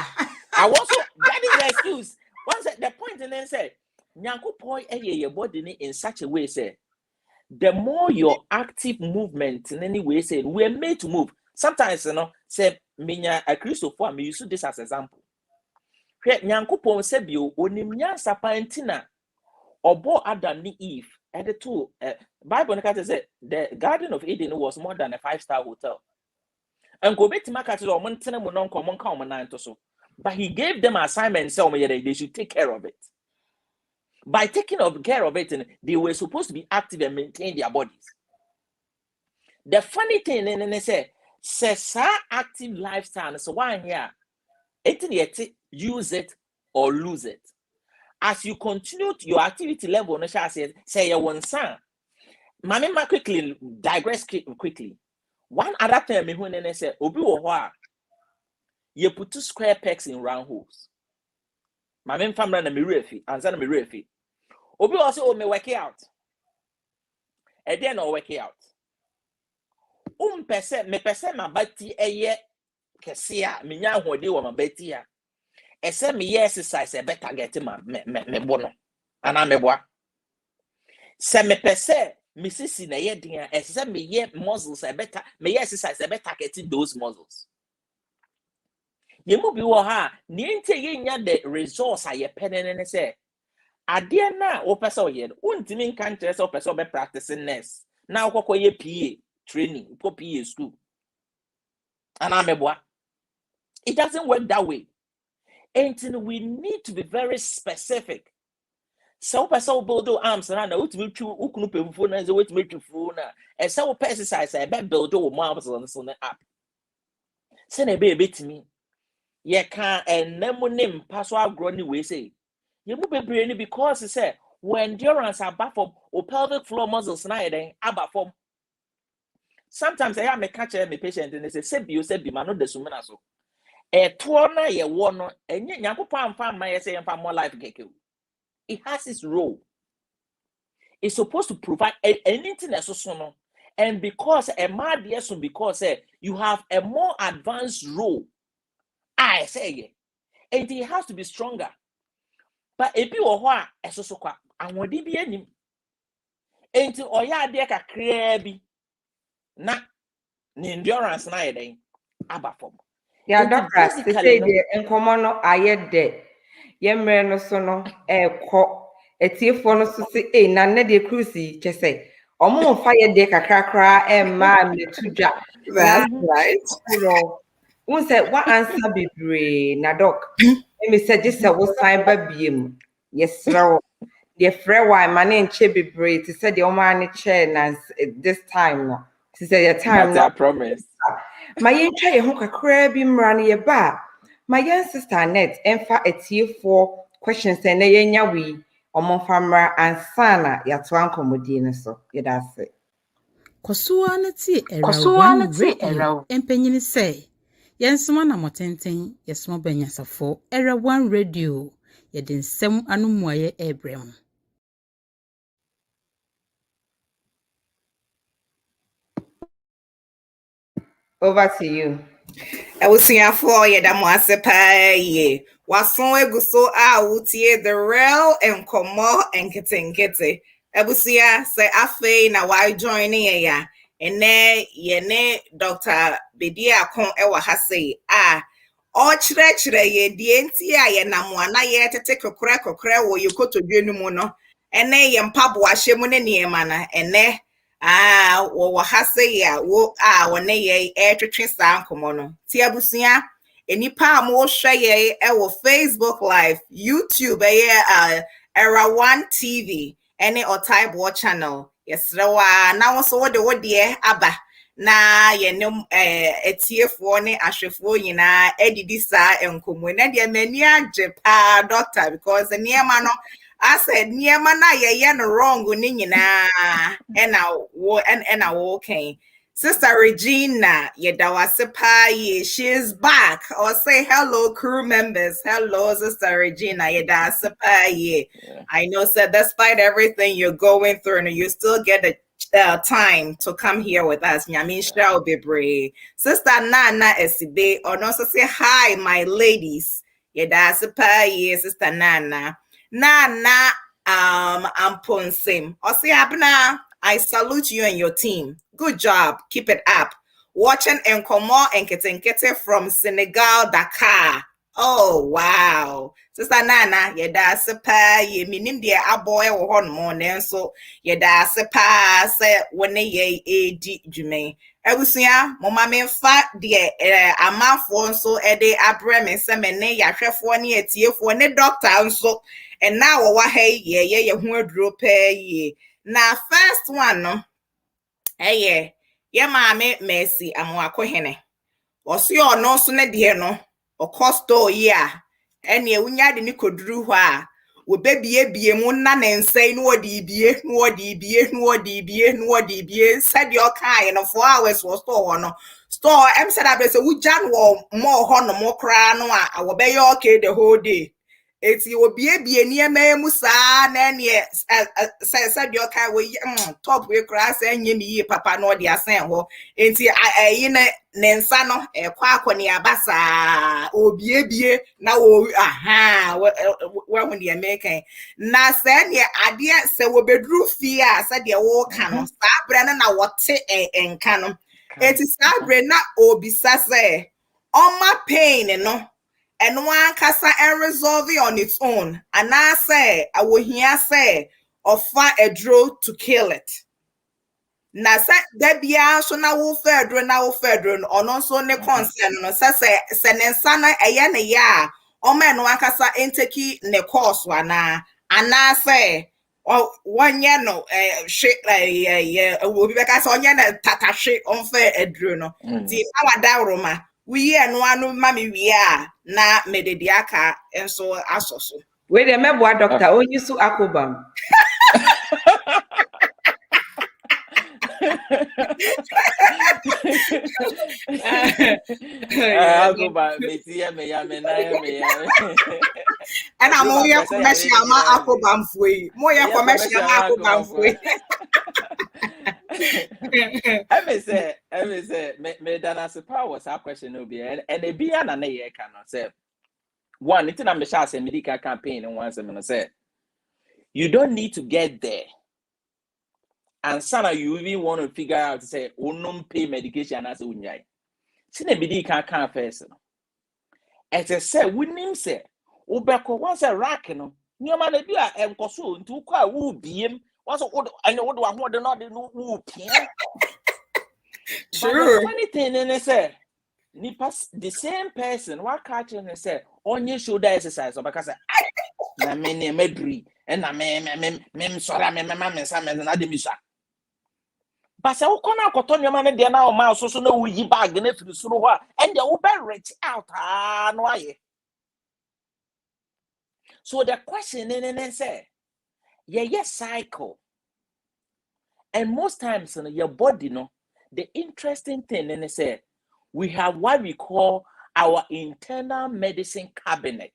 I also that is the excuse. Once the point and then say Nyankopon your body in such a way say the more your active movement in any way say we're made to move. Sometimes say minya a Christopher me use this as example. Nyankopon say bio onim nyansa pantina obo Adam ni Eve and the two Bible say the Garden of Eden was more than a 5-star hotel. And go beti makati o montene mo non common ka o nan to so. But he gave them assignment so they should take care of it. By taking care of it, they were supposed to be active and maintain their bodies. The funny thing, and they say active lifestyle. So why here? Use it or lose it. As you continue your activity level, say you want son. Mama quickly digress quickly. One other thing, me say obi wo ho a you put 2 square pegs in round holes. My main family na me refi, answer na me refi. Obi also me work out. E dey no work out. Me pese ma bati eye kese a me nya hode wo ma bati a. E se me ye exercise e better get me bono. Ana me boa. Se me pese me sisi na ye den a e se me ye muscles e better me ye exercise e better get those muscles. Yemu bi wo ha ni nte ye nya the resource a ye penene say ade na wo pese o ye untimi nka ntere se o pese o be practice nurse na akokọ ye PA training ko PA school ana meboa. It doesn't work that way. And we need to be very specific. So pese o build arms na utimi twu ukunu pemfo na ze wetimi twu na e se wo exercise e be build o arms so na up se na be betimi ye can enamunim paso agro ni we say you move bebre ni because say when endurance above from or pelvic floor muscles na then above from sometimes I am a catcher me patient and they say you say be man no de sumina so to na ye wo no enye Nyankopon amfa ma ye say amfa more life keke. It has its role. It's supposed to provide anything else so no, and because a mad yes because you have a more advanced role. I say and it has to be stronger. But if you are a so kwa, I want to be any. And to oya de kakra bi na endurance na yeden aba form. Yeah, doctor, say the Nkomo no aye de. Yemre no so no ko etiefo no so say na ne de cruise che say omo fa ye de kakra ma metudwa. That's right. Who said what answer bebre na doc. Me say just say wo sign ba biem. Yes, raw. The frɛ why my name che bebre to say the omani chair na this time no. To say the time no. I promise. My yen try ho kakra bi mra ne ye ba. My young sister net emfa etie for questions and yenya we famra and sana yatwa nkomodi ne so yedase Kosuwa na ti era one radio empenyini say yensoma na motenten yesoma banyasafo era one radio yedin nsem anomuaye ebrem. over to you. I will see for you that ye. Wason eguso utie the real Nkomo nkete. Ebusia say afe na why joining ya. Ene yene Dr. Bediako ewa ha say o chire ye die nti a ye namwana ye tete kokra wo yekotodwe nu mu no. Ene ye mpabo ahye mu ne niema na ene wo ha say ya wo wone ye twetwe sa nkomo no ti abusia enipa am wo hwe ye wo Facebook live YouTube era one TV any or type watch channel yes rewa na wo so wo de aba na ye ne etiefo ne ahwefo nyina edidi sa enkomo na de mani agye pa doctor because niema no I said niema na ye no wrong ni nyina and okay. Sister Regina, ye she's back. Or say hello, crew members. Hello, Sister Regina, ye. I know, sir, despite everything you're going through, and you still get the time to come here with us. Nyamin shall be brave. Sister Nana Esibe, or also say hi, my ladies. Ye Sister Nana. Nana Amponsim. Or say Abna. I salute you and your team. Good job. Keep it up. Watching Nkomo nkete from Senegal, Dakar. Oh, wow. Sister Nana, yeda sepa ye minim de aboy wo hon mo nenso yeda sepa se wone ye edi dwumen. Ebusia, mama me fa de amafo nso ede abreme se me ne yahwefo ne etiefo ne doctor nso. And now wa hey ye hu aduro pa ye. Na first one no ye maame Mercy Amoakohene osi ono so ne de no okosto yi a ene ewunya de ni koduru hɔ a wo bebie mu na ne nsai no odi bie said your kind no 4 hours was store no store em said abese wujan wo mo hɔ no mo kra no a wo be okay the whole day. Eti obiebie niema mu saa na ne said your kind we top we kra say nyem yi papa no de asen ho enti ayi ne nsa no kwa ne abasa obiebie na wo hu de American na say ne ade se wo bedru fie a say de wo ka no saa bre na wote enka no eti saa bre na obisa say oma pain no and one kasa and resolve it on its own. And I say, I will hear say, offer a draw to kill it. Na say there be so na wo fedro on also ne concern no say senensana eye ne ya o men one kasa enteki ne course wana and I say one year no shit will be because onye na tata shit on fair edro no ti na wada roma we no anu mami we na medediaka enso asoso We the mebo doctor only su akobam. Akoba metia me ya me and I'm only commercial ma akobam fui moya commercial ma akobam fui. I say me dana se power sa question no be and e bia na na ye ka no say one it na me sha say medical campaign and once me say you don't need to get there and sana you even want to figure out to say unum pay medication as unyai see na medical can first no et say wonim say ubeko once a rack no nyoma na bia enkoso nti ukwa wo biem once and what do I want to know the pia. Sure. Funny thing they say, the same person what catching and say on your shoulder exercise or because na me medri and na me sorry me some and I demisa. But say o kona koton your man dey na o ma so na wo yi bag na firi suru ho and they will be rich out no aye. So the question is say, yes cycle. And most times your body, the interesting thing is say we have what we call our internal medicine cabinet.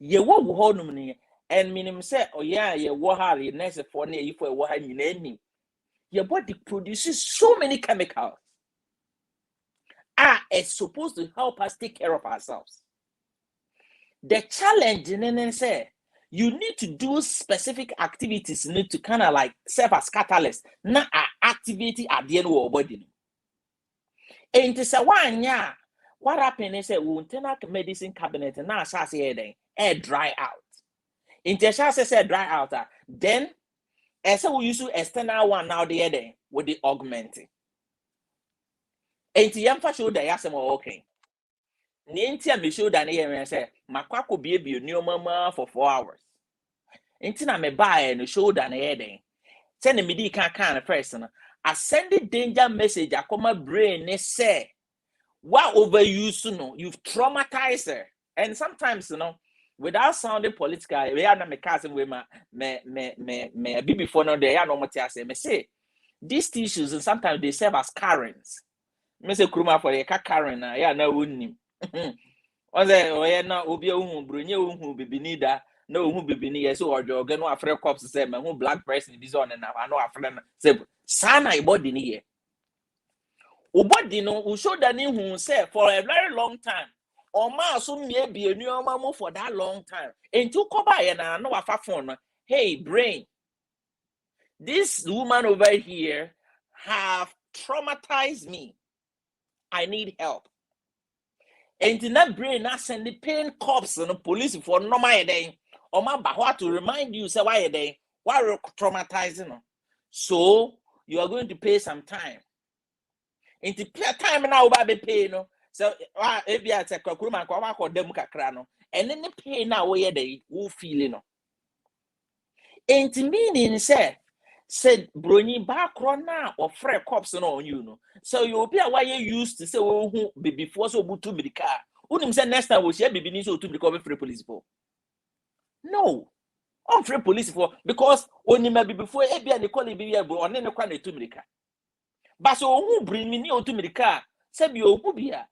Ye wo wo honum ni and minim say oh yeah ye wo ha re next for na if wo ha nyina your body produces so many chemicals it's supposed to help us take care of ourselves. The challenge in say you need to do specific activities need to kind of like serve as catalyst na activity at the end of our body. And it's a one yeah what happened is we internal medicine cabinet na say air dry out. Intention says dry out. Then, as we use external one now the other with the augmenting. And the emphasis show that yes, okay. Nintia me show that here say makwako be new mama for 4 hours. Intina me buy and show that here then. Send me the can first. I send the danger message. I come my brain. They say, what overuse? You've traumatized her, and sometimes without sounding political, we are not me cousin with me be before no they are no what I say. Me say these tissues and sometimes they serve as Karens. Me say kuruma for the Karen na ya na wunni. Oze oye na obi ohun brunye ohun bibini da na ohun bibini yes so ojo no afre cops say me hu black person this on na I know afre say sana e body ni ye. O body no we show that ni hu say for a very long time. Oma so me be a new mama for that long time. And you come by and no afa phone. Hey brain, this woman over here have traumatized me. I need help. And in that brain, I send the pain cops and the police for no my day. Oma bahwa to remind you say why day why are traumatizing. So you are going to pay some time. And the time now be pay no. So if you are a kuruma kwa dem kakra no and then the pain now where they will feel no. And meaning said brony background now or fre cops no on you no. So you'll be why you used to say who before so to be the car. Unim say next time we share be ni so to be cover free police for. No. On free police for because only maybe before e bia they call e be on ne kwa na to be the car. But so who bring me to me the car say be obu bia.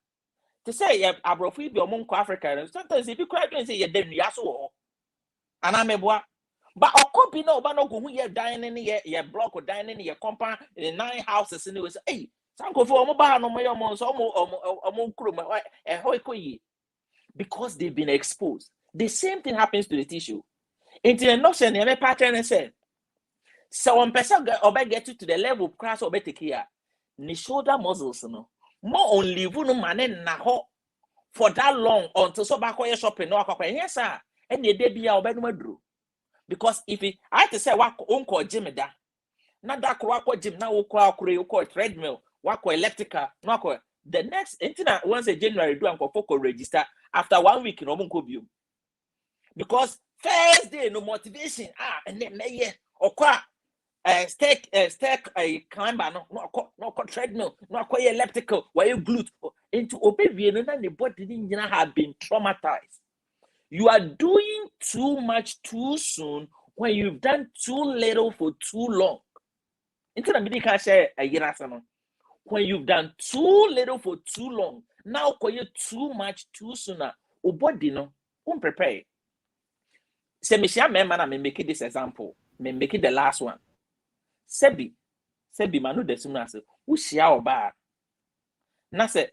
To say abrofu bi omonko Africa sometimes if you cry don't say you dem ya so and ameboa but okobi na oba no go hu ye dan ne ye block dan ne ye compound in 9 houses and we say hey sanko for omo ba no mo yo mo so omo kuro mo e ho ikoyi because they've been exposed. The same thing happens to the tissue. Into the notion e me pattern say so one person get to the level of class or take here the shoulder muscles no more on leave no man na ho for that long until so back where shopping no akwa yes sir and the day bia obedum aduro because if I to say wako onko gym da na da kwa gym na wo kwa treadmill wako elliptical no akwa the next intina once a January do anko for register after 1 week no monko bio because first day no motivation and then me okwa stack climber no treadmill no elliptical where you glute into obey no na the body have been traumatized. You are doing too much too soon when you've done too little for too long. Into the middle can share a year when you've done too little for too long, now you too much too sooner. O body no prepare. Say me make it this example. Me make it the last one. Sebi manu desuna se who share oba na se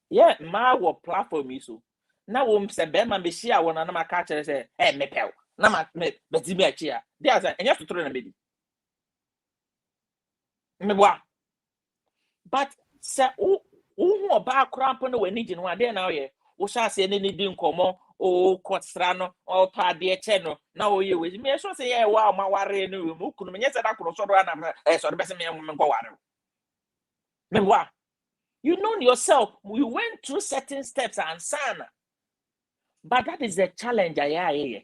yeah ma wo platform so na wo se be ma be share wona na maka kire se me pel na ma beti me achia there say enya tuturo na bedi me boa but se who oba krampo no wani gin wa there na ye wo sha se ne di nkomo o kotsra no o pa de eche no na o ye we me so say ye wa ma ware no mu kunu me nyese da kunu so do na so do be se me go ware me wa you know yourself you went through certain steps and sana but that is the challenge I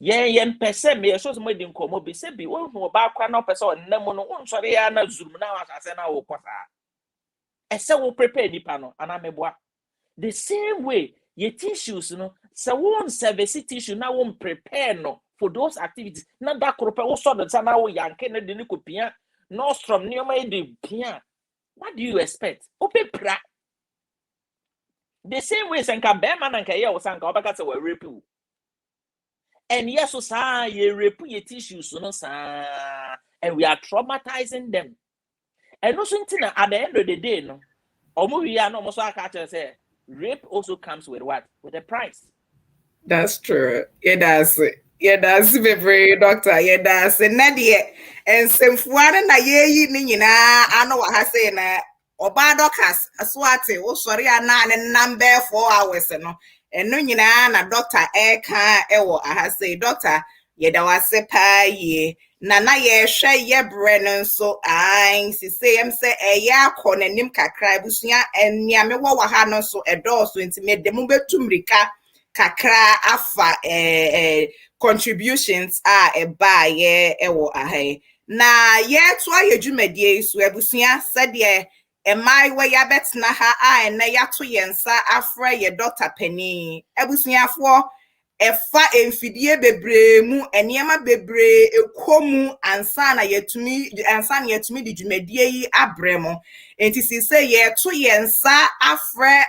yen pese me so mo di nkomo be se bi wo hu ba kwa na pese o nnem no unsori ya na zoom na wa sase na wo kosa ese wo prepare nipa no ana meboa the same way Your tissues, no, so one service tissue now won't prepare no for those activities. Not that crop also the time now young Kennedy Nicopia, nostrum near my pia. What do you expect? Open pra. The same way Sanka Beman and Kaya was Sanka Obacasa were repu. And yes, so sir, you repu your tissues, no sir, and we are traumatizing them. And no something at the end of the day, no, or we are no more catch say rape also comes with what? With a price. That's true. Yeah, that's it. Yeah, that's very doctor. Yeah, that's it. Nadia and Semfuana na ye nina. I know what I say na. Oba doctors aswate. Oh sorry, na number 4 hours no. And no nyina na doctor eka ewo. I say doctor. Yeah, that was a pa ye. Na ye share ye brennan so I say say ya kone nim kakra busunya and nyame wo ha no so edo so intimate de mubetumrika kakra afa contributions a ba ye ewo ahe na ye to ayedwumadie so abusua sede emai we ya betna ha na ya to yensa afra ye doctor pani abusuafo efa emfidie bebre mu eniema bebre ekomu ansa na yetumi di dwumadie yi abremo enti se ye to yensa afra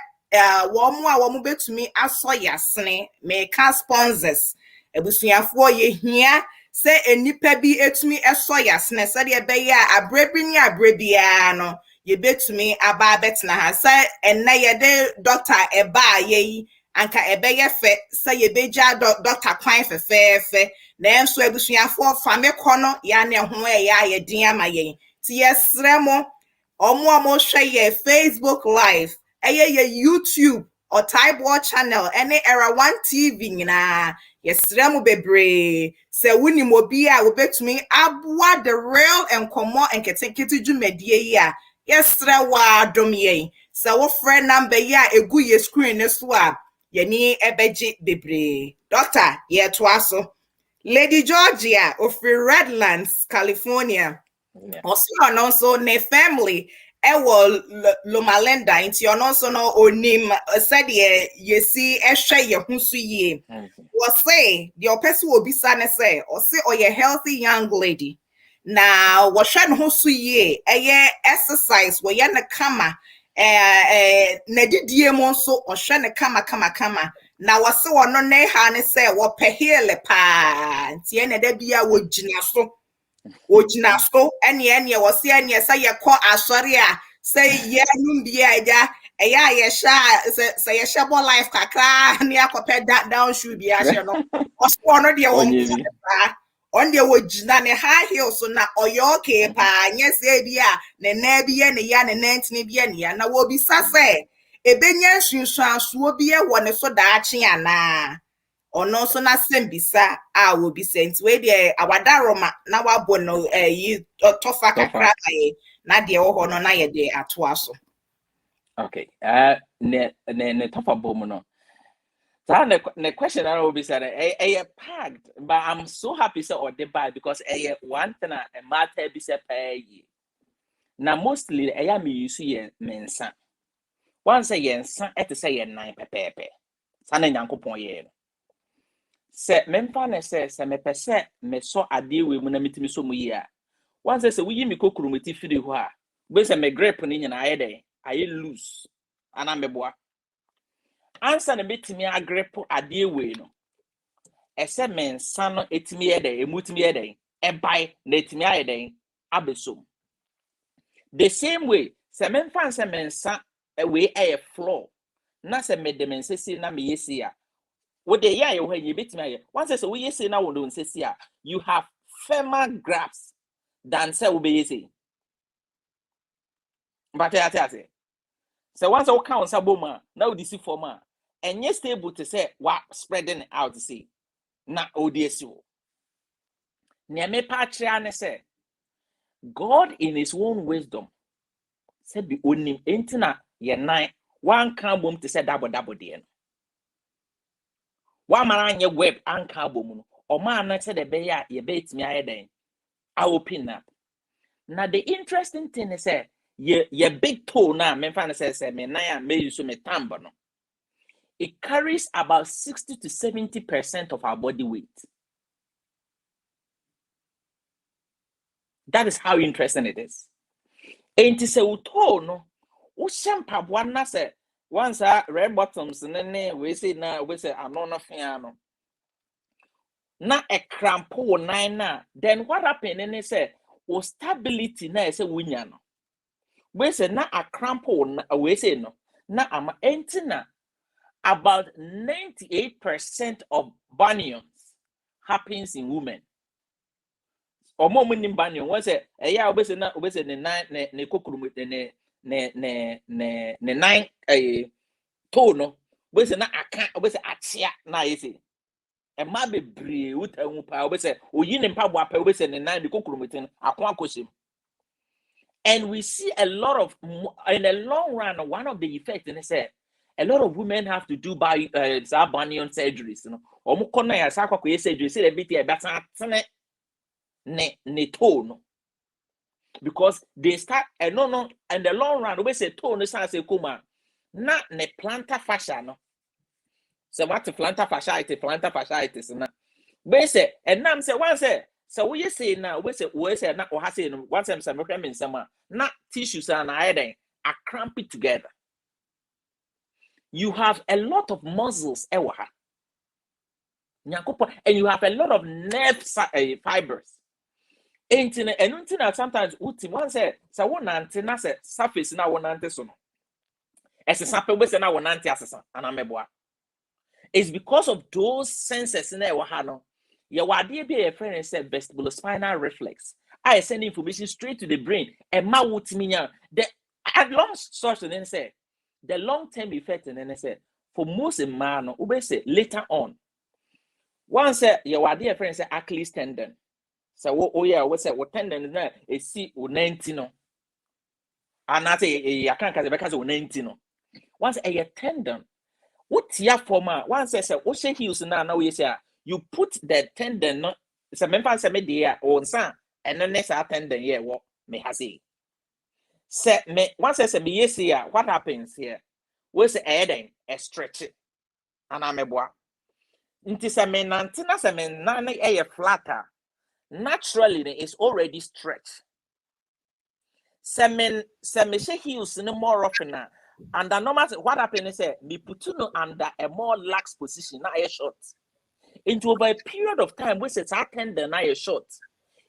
womu betumi aso yasene meka sponsors ebusuafo ye hia se enipa bi etumi eso yasene se de be ya abrebi ni abrebia no ye betumi aba betna ha se enne ye de doctor eba ye anka ebe ye fe se ye beja doctor kwan fefefe na enso ebusuafo fa me kono ya ne ho ya ye din ama ye ti yesremo omo hwe Facebook live ye YouTube or Taibo channel any era 1 TV nyina yesremu bebre se wuni mobi a wobetumi aboa the real Nkomo nkete dwumadie yi a yesre wa dom ye se wo friend number yi a egu ye screen ne so a yeni ebeji bebre doctor ye to aso Lady Georgia of Redlands, California. Yeah. Also, so ne family ewo Lomalenda into also no onim said ye see ehwe ye husu ye was say the person will be son say or say or ye healthy young lady now was shan husu ye exercise we ye na kama na didie mo so or shan kama na was so no ne ha ne say wo pehele pa tie na da bia wo gina so ojina so ene wose ene say ye call asori a say ye num bia ja eya ye sha say ye shabo life kakra ne akopɛ down shoe bia hye no oso no de wo mpa on de wojina ne high heels so na oyo okay pa nye say bia ne na bia ne ya ne nantini bia ne ya na wo bi sa say ebenya hwinso aso bia wo ne so daache ana ono so na sembisa a wo bi sent we de awadaroma na wabo no yi tofa kakra na de wo ho no na ye de ato aso. Okay. Ne tofa bom no. So the question I will be said packed, but I'm so happy say or the buy because one thing a matter be say pay. Now mostly me use ye mensa. One say yensa et say ye 9 pepepe. Sana nyankopon ye. Se memfa ne se me pese me so ade we mu na mitimi so mu yi a wan se we yi mi kokromati firi ho a be se me grip ne nyina aye den aye loose ana meboa ansa na betimi agrip ade we no ese me nsa no etimi ye den emutimi ye den e bai na etimi aye den abesom the same way se memfa nsa me nsa we aye floor na se me de me nsesi na me yesi a what the year you when you beat me once I say we say now we don't say you have firmer grasp than say we be say but I say so once I count saboma now this for ma and yes stable to say what spreading out to say na odsu near me patria say God in his own wisdom said be onim entina ye nine one can boom to say double there one man your web and carbon or man said the bear ye bait me I open up. Now the interesting thing is ye big toe now me fan say me na ya me use me tamba no. it carries about 60 to 70% of our body weight. That is how interesting it is. And to say, no, na say once red bottoms, we say anona fiano. Na a crampo nine na. Then what happened? And say, stability na say winyano. We say na a crampo we say no. Na ama entina. About 98% of bunions happens in women. Or more meaning bunion. Once a year, obviously the nine ne kokrum ne nine tono. We say na aka obviously atia na easy. A ma be bree with a mupa obviously o yin in pabwa pe obviously ne nine the kokrum akwa kosim. And we see a lot of in the long run, one of the effects, and I said, a lot of women have to do bunion surgeries. You know, surgery, say everything better ne tone because they start and no in the long run. We say tone say kuma na ne plantar fascia no. So what the plantar fasciitis na. We say and now say one say. So we say now we say na or has no one time some in summer not tissues and iodine are cramped together. You have a lot of muscles, and you have a lot of nerve fibers. And sometimes one say so one antenna say surface na one ante so no. As a sample we say na one ante asesa anameboa. It's because of those senses na no. Your idea be a friend and said vestibulospinal reflex. I send information straight to the brain. And ma the at long source and then say the long-term effect and then say for most man we say later on. One said your idea friend say Achilles tendon. So oh yeah, we say what tendon is that a see 90 no. And I say I can't because 90 no. Once a tendon. What ya former one says what say heels now we say you put the tendon no it's a member say me there on san and then next tendon here what me has say me one says me yes here what happens here we say adding a stretch it and I'm a boy nti say me nantina say me na air flatter naturally it's already stretched say me say heels no more often now. And the normal what happened is me put you under a more lax position, not a short. Into over a period of time, we say tendon na a short.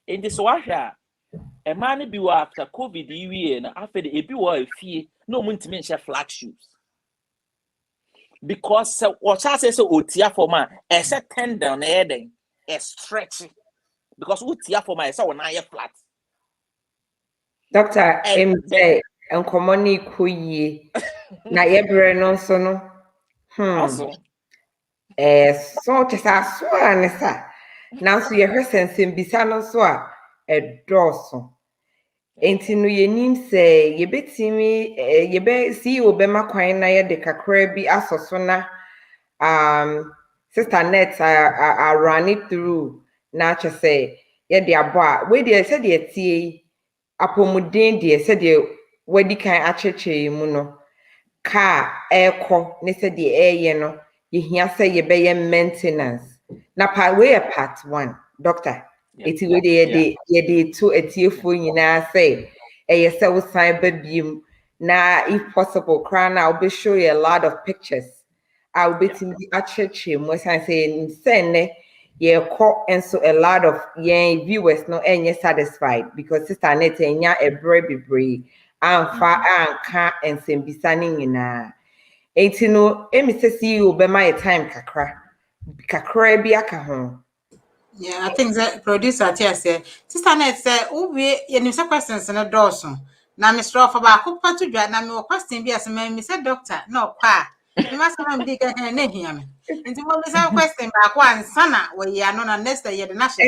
In this washer, a man be after COVID and after the a fee, no one to mention flat shoes. Because what I say so otia for man, a set tendon heading a stretchy. Because otia for my so na flat. Doctor, say Nkomo ni kuyi na yebre no so no. Also. So tesa so anesa. Now so ye hwesensem bisa no so a edoso. Enti no yenim se yebetimi yebe see obema kwan na ye de kakra bi asoso na sister net I run it through na che say ye de abo a we de say de tie apomuden de say de wadi kan acheche mu no ka eko ne say de eye no ye hia say ye be ye maintenance na part we part 1 doctor eti we de ye de to etiefo nyina say eye say we sign ba biem na if possible crown I'll be show you a lot of pictures I'll be to the acheche mo say send ye call and so a lot of viewers no any satisfied because sister net enya ebre bebre amfa anka ensem bisane nyina enti no emi se CEO be my time kakra bi aka ho. Yeah, I think that producer here say sister net say we you say questions no dawson na me straw for ba ko patu dwa na me question bi asema me say doctor no kwa me must am di ka na hia me nti mo me say question ba ko ansa na we ya no na next year de na she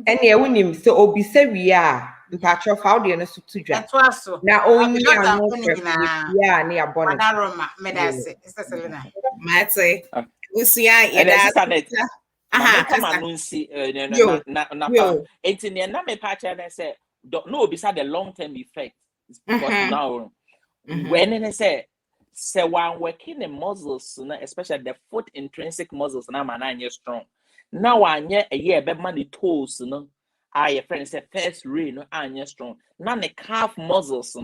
eni e wonim se obi se wi a mpatro fa audio no so tu dwa na onyi anu ya na ya bonnet Roma me da say sister Selena Mate usia And ida sister net aha na enti ne na me patcha na say no be the long term effect because now when they say So when working the muscles, especially the foot intrinsic muscles, now man are strong. Now when you a year better man the toes, your friend say first ray no are strong. Now the calf muscles,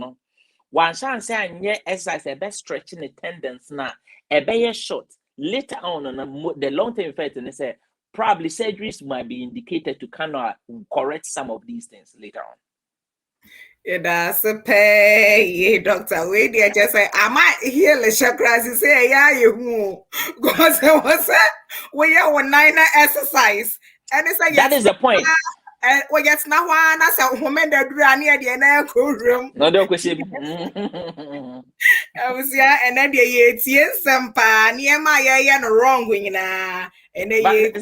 one chance say anye exercise a best stretching the tendons now a be short. Later on, the long term effect, and they say probably surgeries might be indicated to kind of correct some of these things later on. Yeah, that's a pay, Doctor. Wait, I just say, I might hear the chakras say, yeah, you because I was we are on 9 exercise. And it's like, that is the point. And well, yes, now one that's a woman that ran near the room. No, don't question. I was and then the some pa near my wrong wing na. And then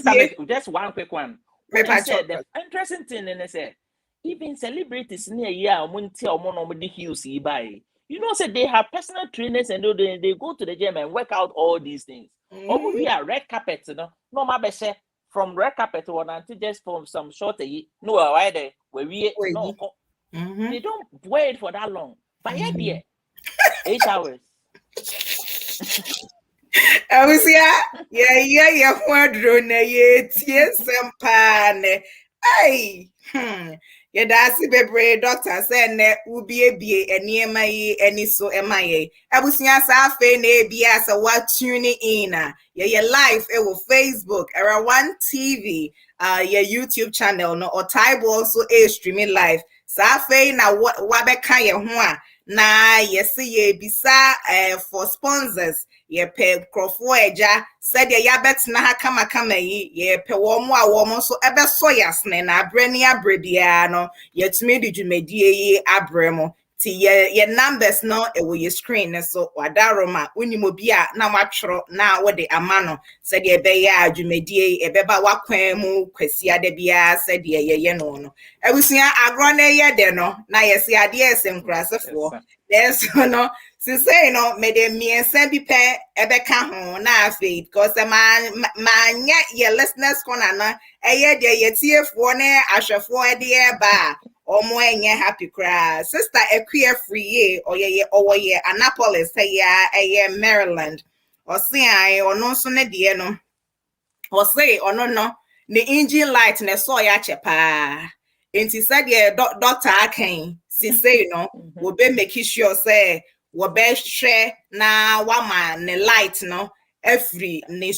just one quick one. I said the interesting thing, and I said, even celebrities near year, the heels by. You know, said they have personal trainers and they go to the gym and work out all these things. Or we are red carpet, no matter from red carpet one until just from some short no why they where we no they don't wait for that long. But yeah, 8 hours. I was yeah, wardrobe, some pan. Hey, yeah, that's a doctor said that will be a near my any so am I. I was near Safe, maybe as a what tuning in. Yeah, live it will Facebook, around one TV, your YouTube channel, no, or Type also a streaming live. Safe na what can you na yes, ye bisa for sponsors. Ye pe crofo eja said ya bet na ha kama ye pe womo a womo so ebe so yasne na abrani abredia no yetumi di dwumadie yi abremo ti ye numbers no e wo ye screen so wadaroma unimo bia na watworo na wo de amano said ye be ya dwumadie e beba wakwan mu kwasi ade bia said ye no abusia agro na ye de no na ye se ade esenkrasefo yes no since say no me de miensa bi pe ebeka ho na afi because man ye listeners corner na eye de ye tiefo ne ahwefo e de ba omo enye happy cry sister equia free ye oye owoye Annapolis eye Maryland o se ai ono so ne de no o say ono no the engine light na so ya chepa enti said ye doctor akan si say no we be make sure say we share na wama ne light no every ne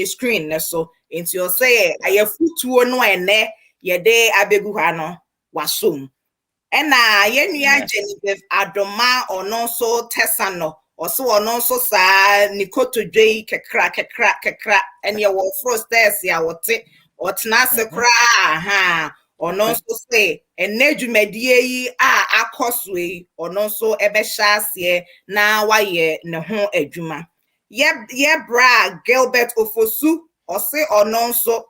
screen so into you say aye futuo no ene ye de abegu ha no wasom ena ye nua Genevieve Adoma ono so tesano also ono so sa nikoto dwei kekra and ye wo frosters ya wote otna se kra ha ono so say enedwumadie yi a akoswe ono so ebehyaase na waye ne ho adwuma ye bra Gilbert Ofosu ose ono so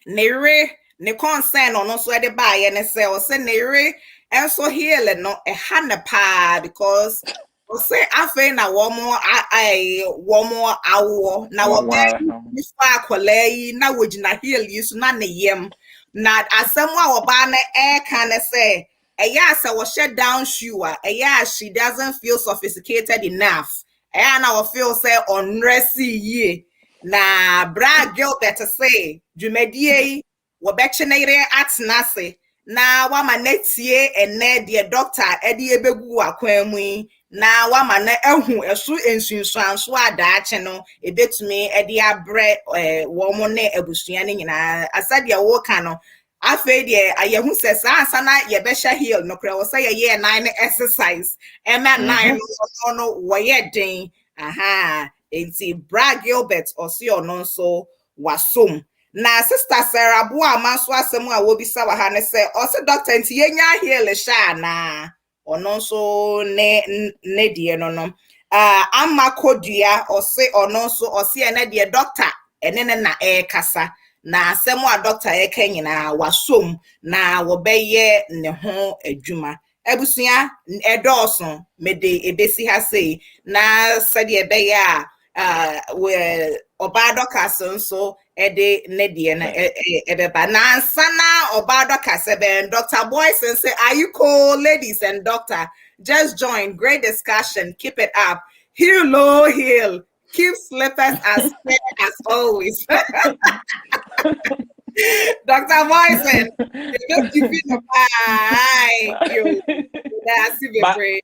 ne concern ono so de ba ye ne say ose nere enso heal no e ha ne pa because ose afa na womo awo na wo be fa akwalai na wogina heal yi so na ne yem na asemwa oba na can say eya say wo shut down shoe eya she doesn't feel sophisticated enough eya na wo feel say unresti ye na bra Gilbert say dwumadie wo be chenere atnase na wa manetie ene de doctor ede ebegu akwan mu na wa ma na ehu esu ensunsuanso adaache no ebetumi ede abre wo mo ne abusua ne nyina asade wo ka no afa de ayehu sesa ansa na ye be sha heal no kra wo say ye 9 exercise ema 9 no wo ye den aha enti bra Gilbert osi ono nso wasom na sister Sarah Boa manso asem a wo bisa wa ha ne say o se doctor nti ye nya heal sha na ono nso ne die no amakodua o se ono nso o se ene die doctor ene na kasa na asem a doctor ka nyina wasom na wo beye ne ho adwuma abusia edoso mede ebesi ha sei na sade beye a we obadoka so ede ne die na ebeba na sana obadoka sebe Dr. Boyce say are you cool ladies and doctor just join great discussion keep it up Heel, low heel. Keep slippers as fair as always. Dr. Morrison, you just give me the pie. You, that's the brain.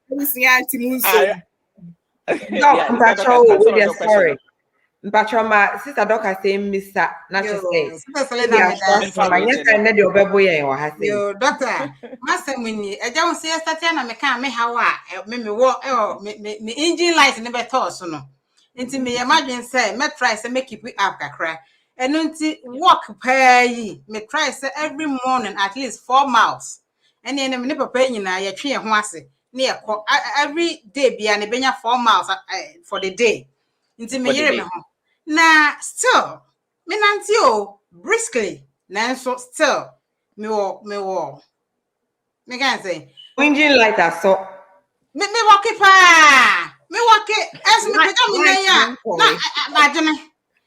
Sorry. Mpachoma, sister Doka say Mr. Not to say. Sister Selena, yo, doctor, master Winnie, I don't see a Tatiana Mekan, me how me walk, me engine light in the better, so no. Into me, imagine say, me try to make it up a crack. And until walk pay, me try say every morning at least 4 miles. And then I'm never paying now, you're tree and wasi. Near every day be an ebenya 4 miles for the day. Into me, you na still, me nantio briskly, nanso still, me can say, engine light so. Me walk it pa, me walk it as me pick up me na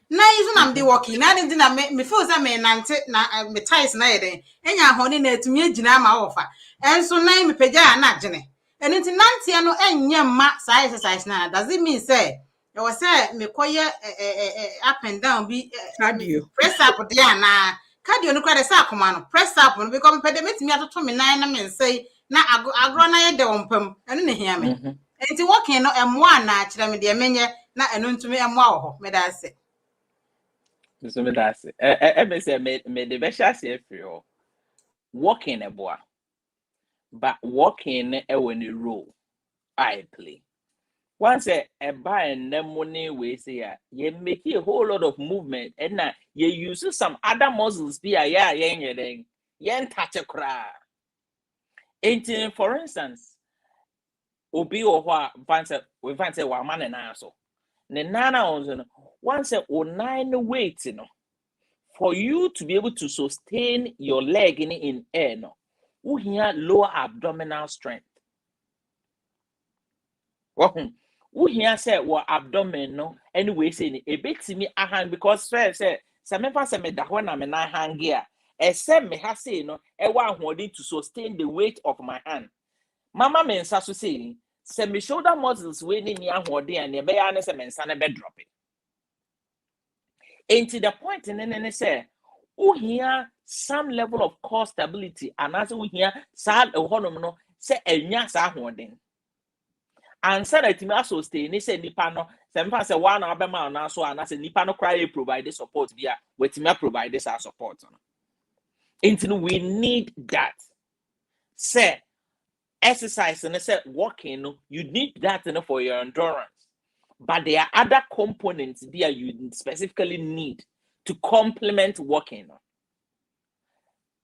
na even am dey walking na dey na me feel say me nante na me ties na yede enya hone na atumi agina ma ofa enso na me pagya na agene eno nti nante no enya ma size exercise na does it mean say you was say me koye up and down be cardio press up there na cardio no kwade say akoma no press up no because me pede metimi atoto me nan na me say na agro na yede wompam eno ne hia me enti walking no emwa na akira me de menye na eno ntumi emwa wo ho me da say so me that's it. Me say me the best say free walking a boy. But walking when you role I play. Once a buy and then money we say you make a whole lot of movement and now you use some other muscles be a yen touch a cry. For instance, obi or what we fancy one man and also. Nana once a 9 weight, for you to be able to sustain your leg in air, who here lower abdominal strength. Who here say what abdomen no anyway say a bit to me a hand because say some members say me that when I'm in a hand gear. Except me has say no I want to sustain the weight of my hand. Mama men say me shoulder muscles winning me and the be honest and sana bed dropping. And to the point and then say who here some level of core stability and as we hear sad a no say a nyasa holding. And said that me sustain ni say nipa no say say one abema na so and say nipa no cry provide support via with me provide this support. Until we need that. Say exercise and say walking, you need that for your endurance. But there are other components there you specifically need to complement walking.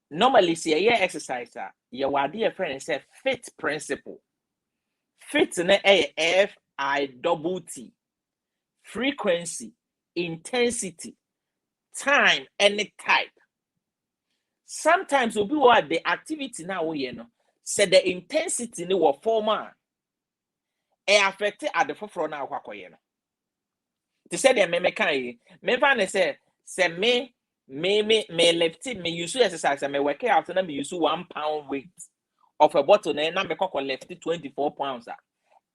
Normally, see a exerciser, your idea friend say fit principle. Fit in a FITT. Frequency, intensity, time, any type. Sometimes we be what the activity now say the intensity ni wa former affect at the forefront now kwakoye no. To say the me kan me fan say me lefty me use exercise me work out na me use 1 pound weight of a bottle na me kokko lefty 24 pounds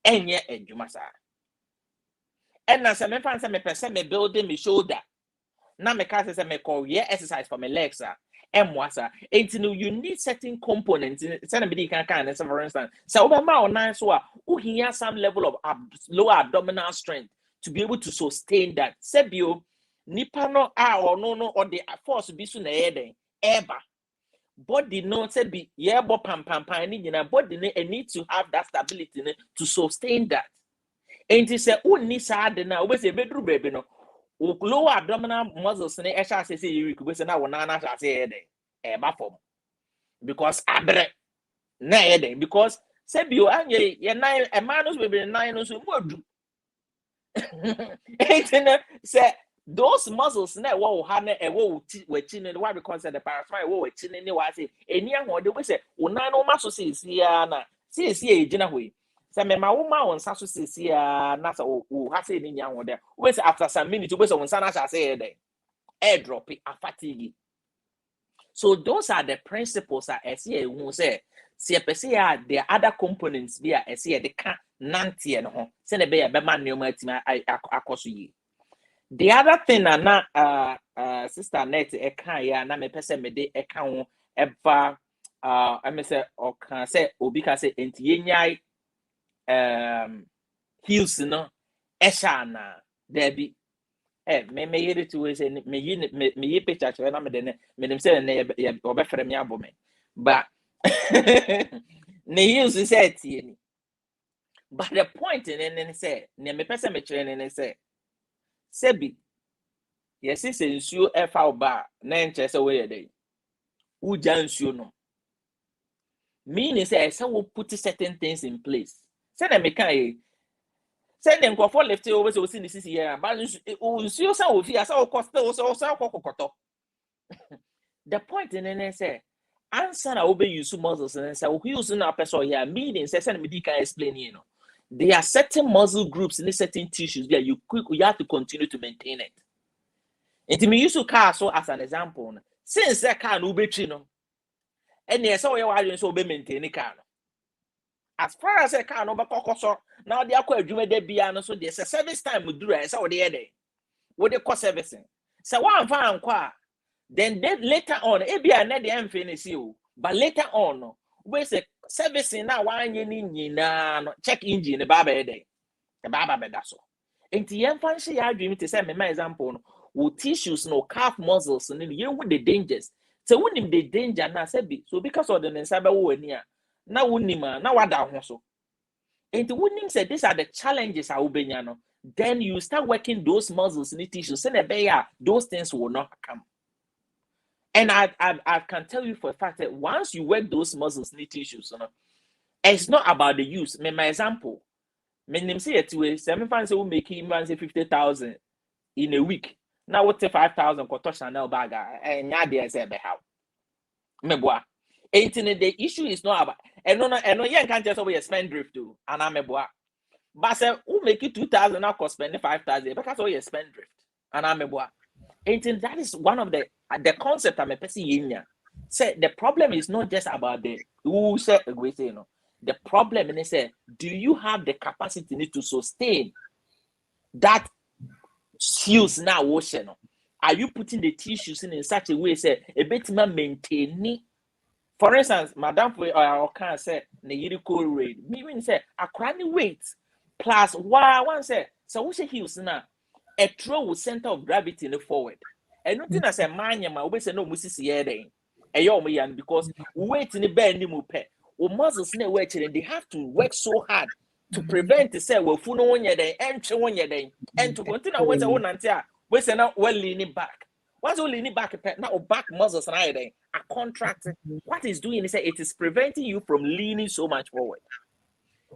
enye adwuma sa. And na say me fan say me person me building me shoulder. Na me can say me call exercise for my legs and you need certain components. For instance, so who here some level of lower abdominal strength to be able to sustain that. Sebio nipa no or no or the force be soon ever. Body no say be bo pam body need to have that stability to sustain that. And it say who needs na we say bedroom baby no. Lower abdominal muscles ne esha say you could say na wona say because abre na because say bio anye ye nine a man no be nine no so modu say those muscles na wo ha na e wo wachi ne why because the paraspine wo wachi ne wa say eni ahode we say wona no ma so say na say e gina hoyi. Say me ma wo ma won sa so sisi na sa o ha say ni nya ho de we say after some minutes we say won sa na sha say air drop a fatigue. So those are the principles that I see who say see there are other components there I see they can nantie no ho se ne be ya be ma nneoma atima akoso yi. The other thing na sister net e kan ya na me pese me de e kan ho eba I say o kan say obi ka say enti yenyai heels no esha na there be me yere to we say me ye picture to na me de me dem say na ye obefere me abo me but ne heels say tie ni. But the point in say ne me pese me kire ne say sebi yes say nsuo efa oba na enche say we ye dey uja nsuo no meaning say we put certain things in place. Say na me kan say dem go for left over so see this year but nsuo say we fi asa we cost so kokoto. The point in say answer na we use muscles and say we use na person here meaning say na me can explain you know. There are certain muscle groups in certain tissues that you have to continue to maintain it. And me use car so as an example. Since that car no be no, and yes, so you so be maintain the car. As far as a car no be so now they are quite adwuma de bia no so there's a service time we do it. So they there. What they call servicing. So one fan kwa then later on, it be an the finish you, but later on, we say servicing now one year no check engine the baba day. The baba be that so. And the infant ya dream to say my example no with tissues no calf muscles and you with the dangers. So when him the danger na say be so because of the nsabe wo ani a na wonima na wada ho so. And when him say these are the challenges a ubenya no then you start working those muscles in the tissues and those things will not come. And I can tell you for a fact that once you work those muscles in the tissues, you know, it's not about the use. My example, my name say it way. Some fans will make him say 50,000 in a week. Now what's 5,000 for Chanel bag and yeah, they say how. Me boy. The issue is not about and no yeah can't just over spend drift too. And I'm a boy. But say who make it 2,000 now cost spending 5,000 because all you spend drift. And I'm a boy. And that is one of the concept I'm a person in. Say the problem is not just about the who say we say you know. The problem is say, do you have the capacity to sustain that skills now? Ocean? Are you putting the tissues in such a way say a bit more maintaining? For instance, Madam or can say the unical rate. Meaning say a chronic weight plus one say so we say heels now. A true center of gravity in the forward. And nothing as a man, my always say no Mrs. Yerding. A young man because weight in the bed ni mupe. Or muscles near working and they have to work so hard to prevent the cell well full on your day and to continue what's own until we say now well leaning back. Once you leaning back now back muscles and I are contracting. What is doing is that it is preventing you from leaning so much forward.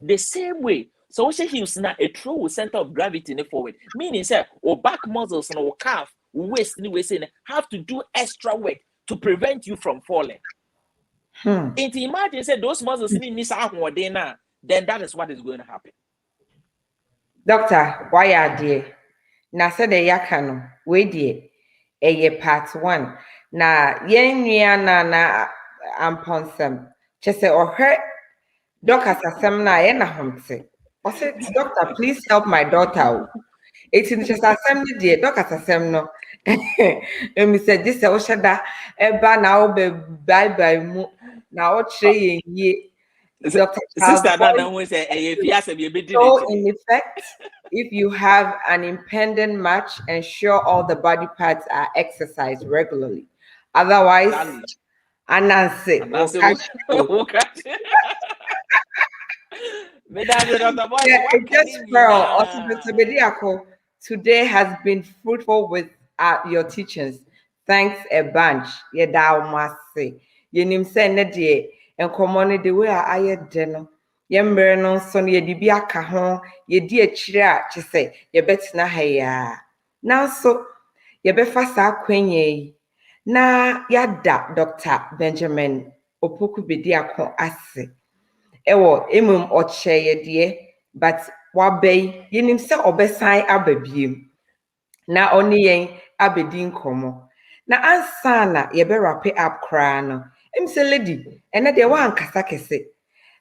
The same way. So we say he's not a true center of gravity in the forward. Meaning say or back muscles and or calf, waist anyway saying have to do extra work to prevent you from falling. And imagine say those muscles in this now, then that is what is going to happen. Doctor, why are there? Na said the yakano, we dear, a part 1. Na yen na amponsem. Chese or her doctor asem na yen na homse. I said, Doctor, please help my daughter. It's in just assembly dear, doctor asem no. And we said this oshada eba na obe bye mu na o tre ye. Dr. Sister, so in effect, if you have an impending match, ensure all the body parts are exercised regularly. Otherwise, Anansi will catch you. Bediako, today has been fruitful with your teachings. Thanks a bunch. Yeda must say. Yenim send Nkomo no the way aye de no yemre no so no yedi bi aka ho yedi akire a kyese yebetena ha ya na so yebefa sa kwanye yi na yada Dr. Benjamin Opoku Bediako ase ewo emum oche yede but wabei yenim se obesan ababiem na oni yen abedi nkomo na ansa na yebe wrap up kra no say lady ene de wan kasa kese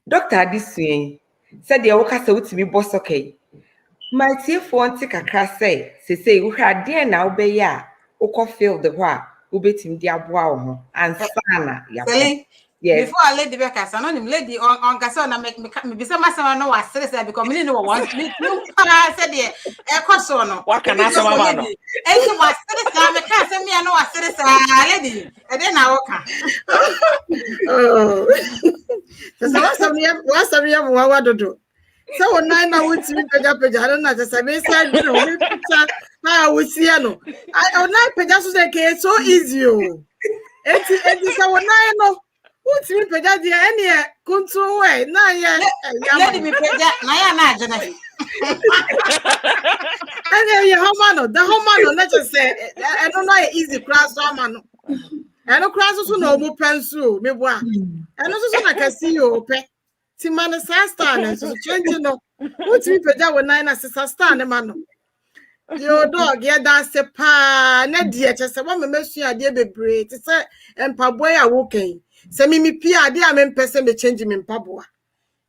doctor adisuen Said the Oka so to be boss okay. My tear for one tick a crass say we had dear now be ya, Oko feel the wa, who bit him diabo and sana ya. Selling. Yes. Before I lady back, I saw him lady on Gasson and make me be some myself. No, I said that because me no one me said the echo sono. What can I say, Mama? And you was I can't send me. I know I said lady, and then I walk. Oh. So what's some year what do? So when I know what's in Peja, I don't know. Just I said, you know, I would see no. I don't like Peja so so easy. It's so when I know what's in Peja, any control way. Now, yeah, Let me Peja, Naya Jana. and yeah, the homano, let's just say, I don't know easy class, homano. I don't cross also no pencil, me boy. And also, I can see you, okay. Timana Sastan, and so changing no. What's me Peja when 9 as a stand, man. Your dog, yeah, that's a pa, Nadia, just a woman, Monsieur, dear be brave. It's a and Paboya walking. Send me Pia, dear, men person be changing in Pabua.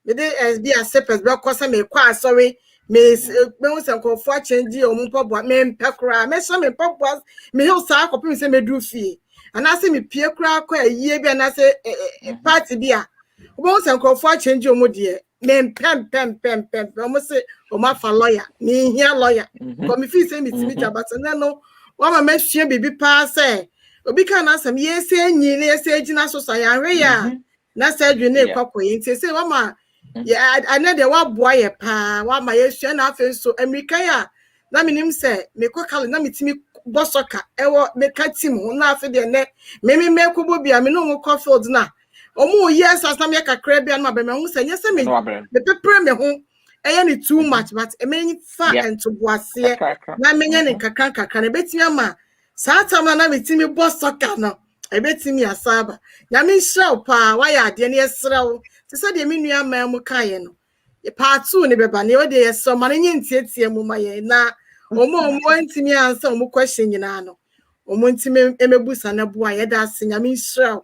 The day as be a separate, but cause I may quite sorry. Miss Bones and call for change your Pabua, men pecra, men some in Pabuas, me who sack up and say me do fee. And I say me Pierre crack a year, and I say party beer. Bones and call for change your dear. Men pem, almost say, oh, my for lawyer, me here lawyer. Come if you say me to me, but no, what my machine baby pass say. Obi can ask some yes, say, yes, say, Gina Society. Na said you name Cocoy, say, Mama. Yeah, I know the one boy a pa, what my Asian offense so America. Na me nim say, me kokale na me timi bosoka, ewo me katim ho na afi de ne. Me kubo bia me no mo cofield na. Omo yes as na me kakra bia na be me hu say yes me pepper me ho. Eye ni too much but e me fa ento boase. Na me nya ne kakra na betimi ama. Saa tam na me timi bosoka no. E betimi asaba. Ya me show pa why ade ne esrew. Te say de me nua man mu kae no. Part 2 ne beba ne o de yeso ma ne ntietie mu ma ye na omo ntimi ansa omo question nyina no. Omo ntimi emebusa na bo aye da se nyame nhyira.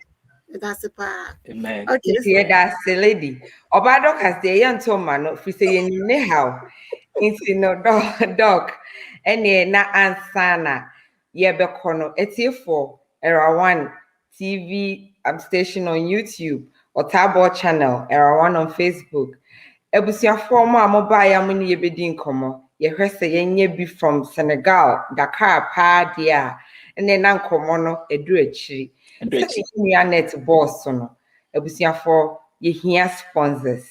That's pa. Amen. Okay, that's the lady. Obado has the young Toma no fi say you ne how. Inti no dog. Ene na ansana ye be kono etie4 era 1 TV station on YouTube or Tabo channel era 1 on Facebook. Ebusiafo mo amoba ya mo ne ye bedi nkomo. Ye hwese yenye bi from Senegal, Dakar pa dia. Ene na nkomo no edu achiri. Say net boss no. Ebusiafo ye hia sponsors.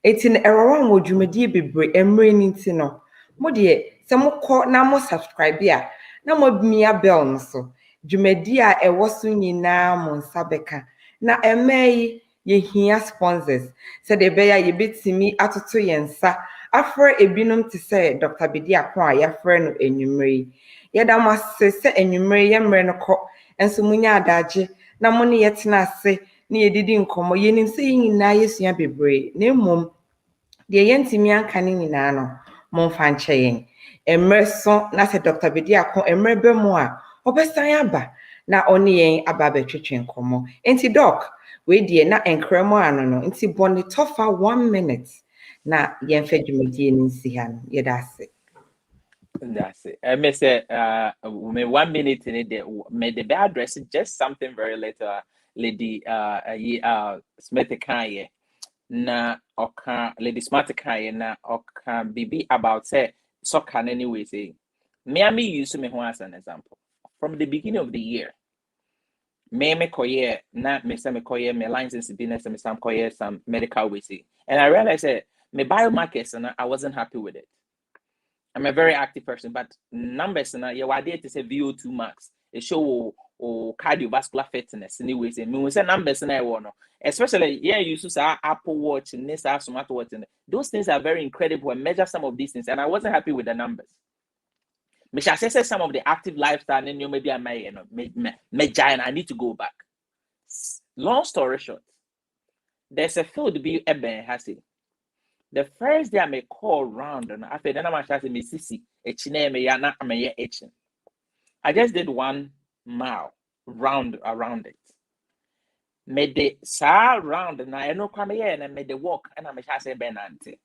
Etin erawan wo dwumadi bebre emre nti no. Mo de se mo kọ na mo subscribe ya na mo mia bell no so. Dwumadi a ewo so nyina mo nsabeka. Na emei ye hia sponsors. Se de be ya ye betimi atoto yensa. Afre ebinom te say Dr. Bediako a ya frɛ no enwumre. Ye da mo se enwumre ye mre no kọ enso munya adaje na mo ne yetena ase na yedidi nkomo yenim se nyina yesua bebre na mmom de yentimi anka ne nyina no mo mfa nche yen emreso na se Dr. Bediako emre be mo a obesan aba na oni yen aba betwetwe nkomo enti doc we die na enkremo ano no enti boni tofa 1 minute na yemfa dwumadie nsi ha no yedase. That's it. I may say, me 1 minute in it. May the bad address just something very little, lady. Smith Kanye. Na oka lady Smart Kanye na oka bibi about say so can anyway say. Me use me as an example from the beginning of the year. Me koye na me say me koye me license business me some koye some medical way say, and I realized that me biomarkers and I wasn't happy with it. I'm a very active person, but numbers and your idea to say VO2 max, it show or cardiovascular fitness anyways. And we say numbers and I want, especially you use Apple Watch and this smartwatch, and those things are very incredible and measure some of these things. And I wasn't happy with the numbers. Me shall say some of the active lifestyle, and maybe I may giant. I need to go back. Long story short, there's a field to be a has it. The first day I may call round and after then I'm actually me sissy I just did 1 mile round around it. Mede saa round na eno kwa me na mede walk and me say benante.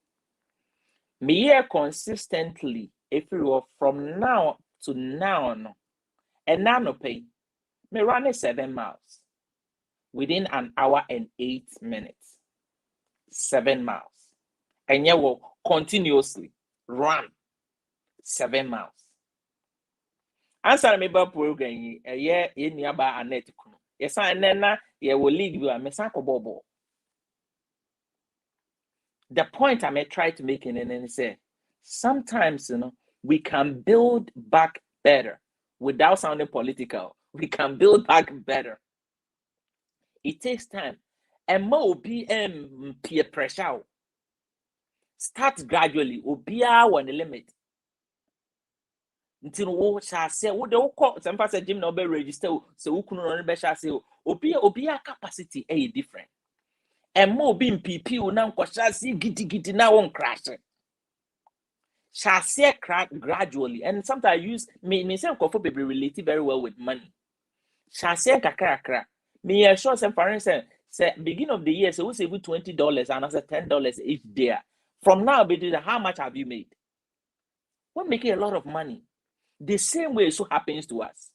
Me consistently if you were from now to now no. And now no pay. Me run 7 miles within an hour and 8 minutes. 7 miles. And you will continuously run 7 miles. Answer me about program a year in nearby a net. Yes, I nena ye will lead you a mesako bobo. The point I may try to make in and say sometimes we can build back better without sounding political. We can build back better. It takes time. And more be peer pressure. Start gradually. Obia one limit. Until wo shall say, what the call some person Jim no be register so who can run be shall say, obia capacity different. And more being PP will now shall see giddy now on crash. Shall say crack gradually. And sometimes I use me say for be related very well with money. Shall say kakra. Me assure some parents say beginning of the year, so we save $20 and I say $10 each day. From now, how much have you made? We're making a lot of money. The same way so happens to us.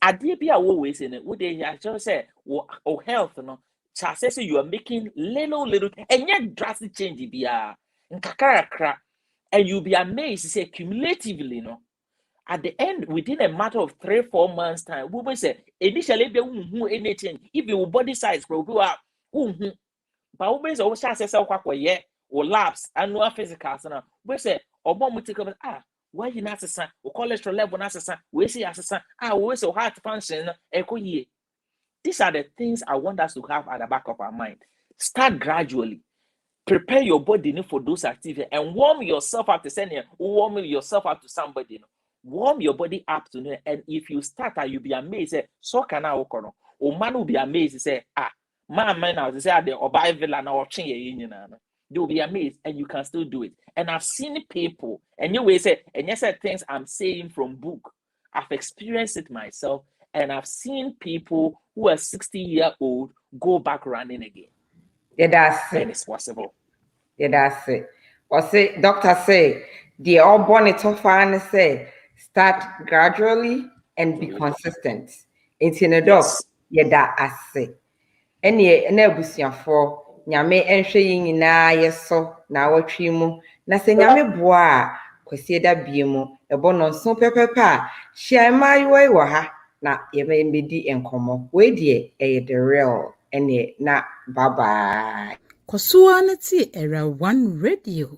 Adie bi a wo we say ne wo dey actually say o health no cha say you are making little and yet drastic change bia nkakara and you'll be amazed say cumulatively no at the end within a matter of 3-4 months time we will say initially be any change if your body size grow up but we say o sha say kwakwaye o labs annual physicals na we say obo mutikọ why you not assess o cholesterol level not assess we say assess we say heart function ekoye. These are the things I want us to have at the back of our mind. Start gradually. Prepare your body for those activities and warm yourself up to send warm yourself up to somebody. Warm your body up to know. And if you start, you'll be amazed. So can I walk on? Or man will be amazed. Say, man, I was say, or buy villa or change. They'll be amazed, and you can still do it. And I've seen people, and you will say, and yes, things I'm saying from book. I've experienced it myself, and I've seen people who are 60-year-old go back running again. Yeah, that's it. And it's possible. Yeah, that's it. Or say, doctor say, the all born it off and say, start gradually and be consistent. It's in a dog. Yeah, that's it. Any busiafo nyame enhwe yi nyinaa yeso na awatwe mu na se nyame boa kwasi da bie mu ebo no nso pepepe a hia mai wo ha na yemedi enkomo we die the real ene na bye bye Kosuwa na ti Era One Radio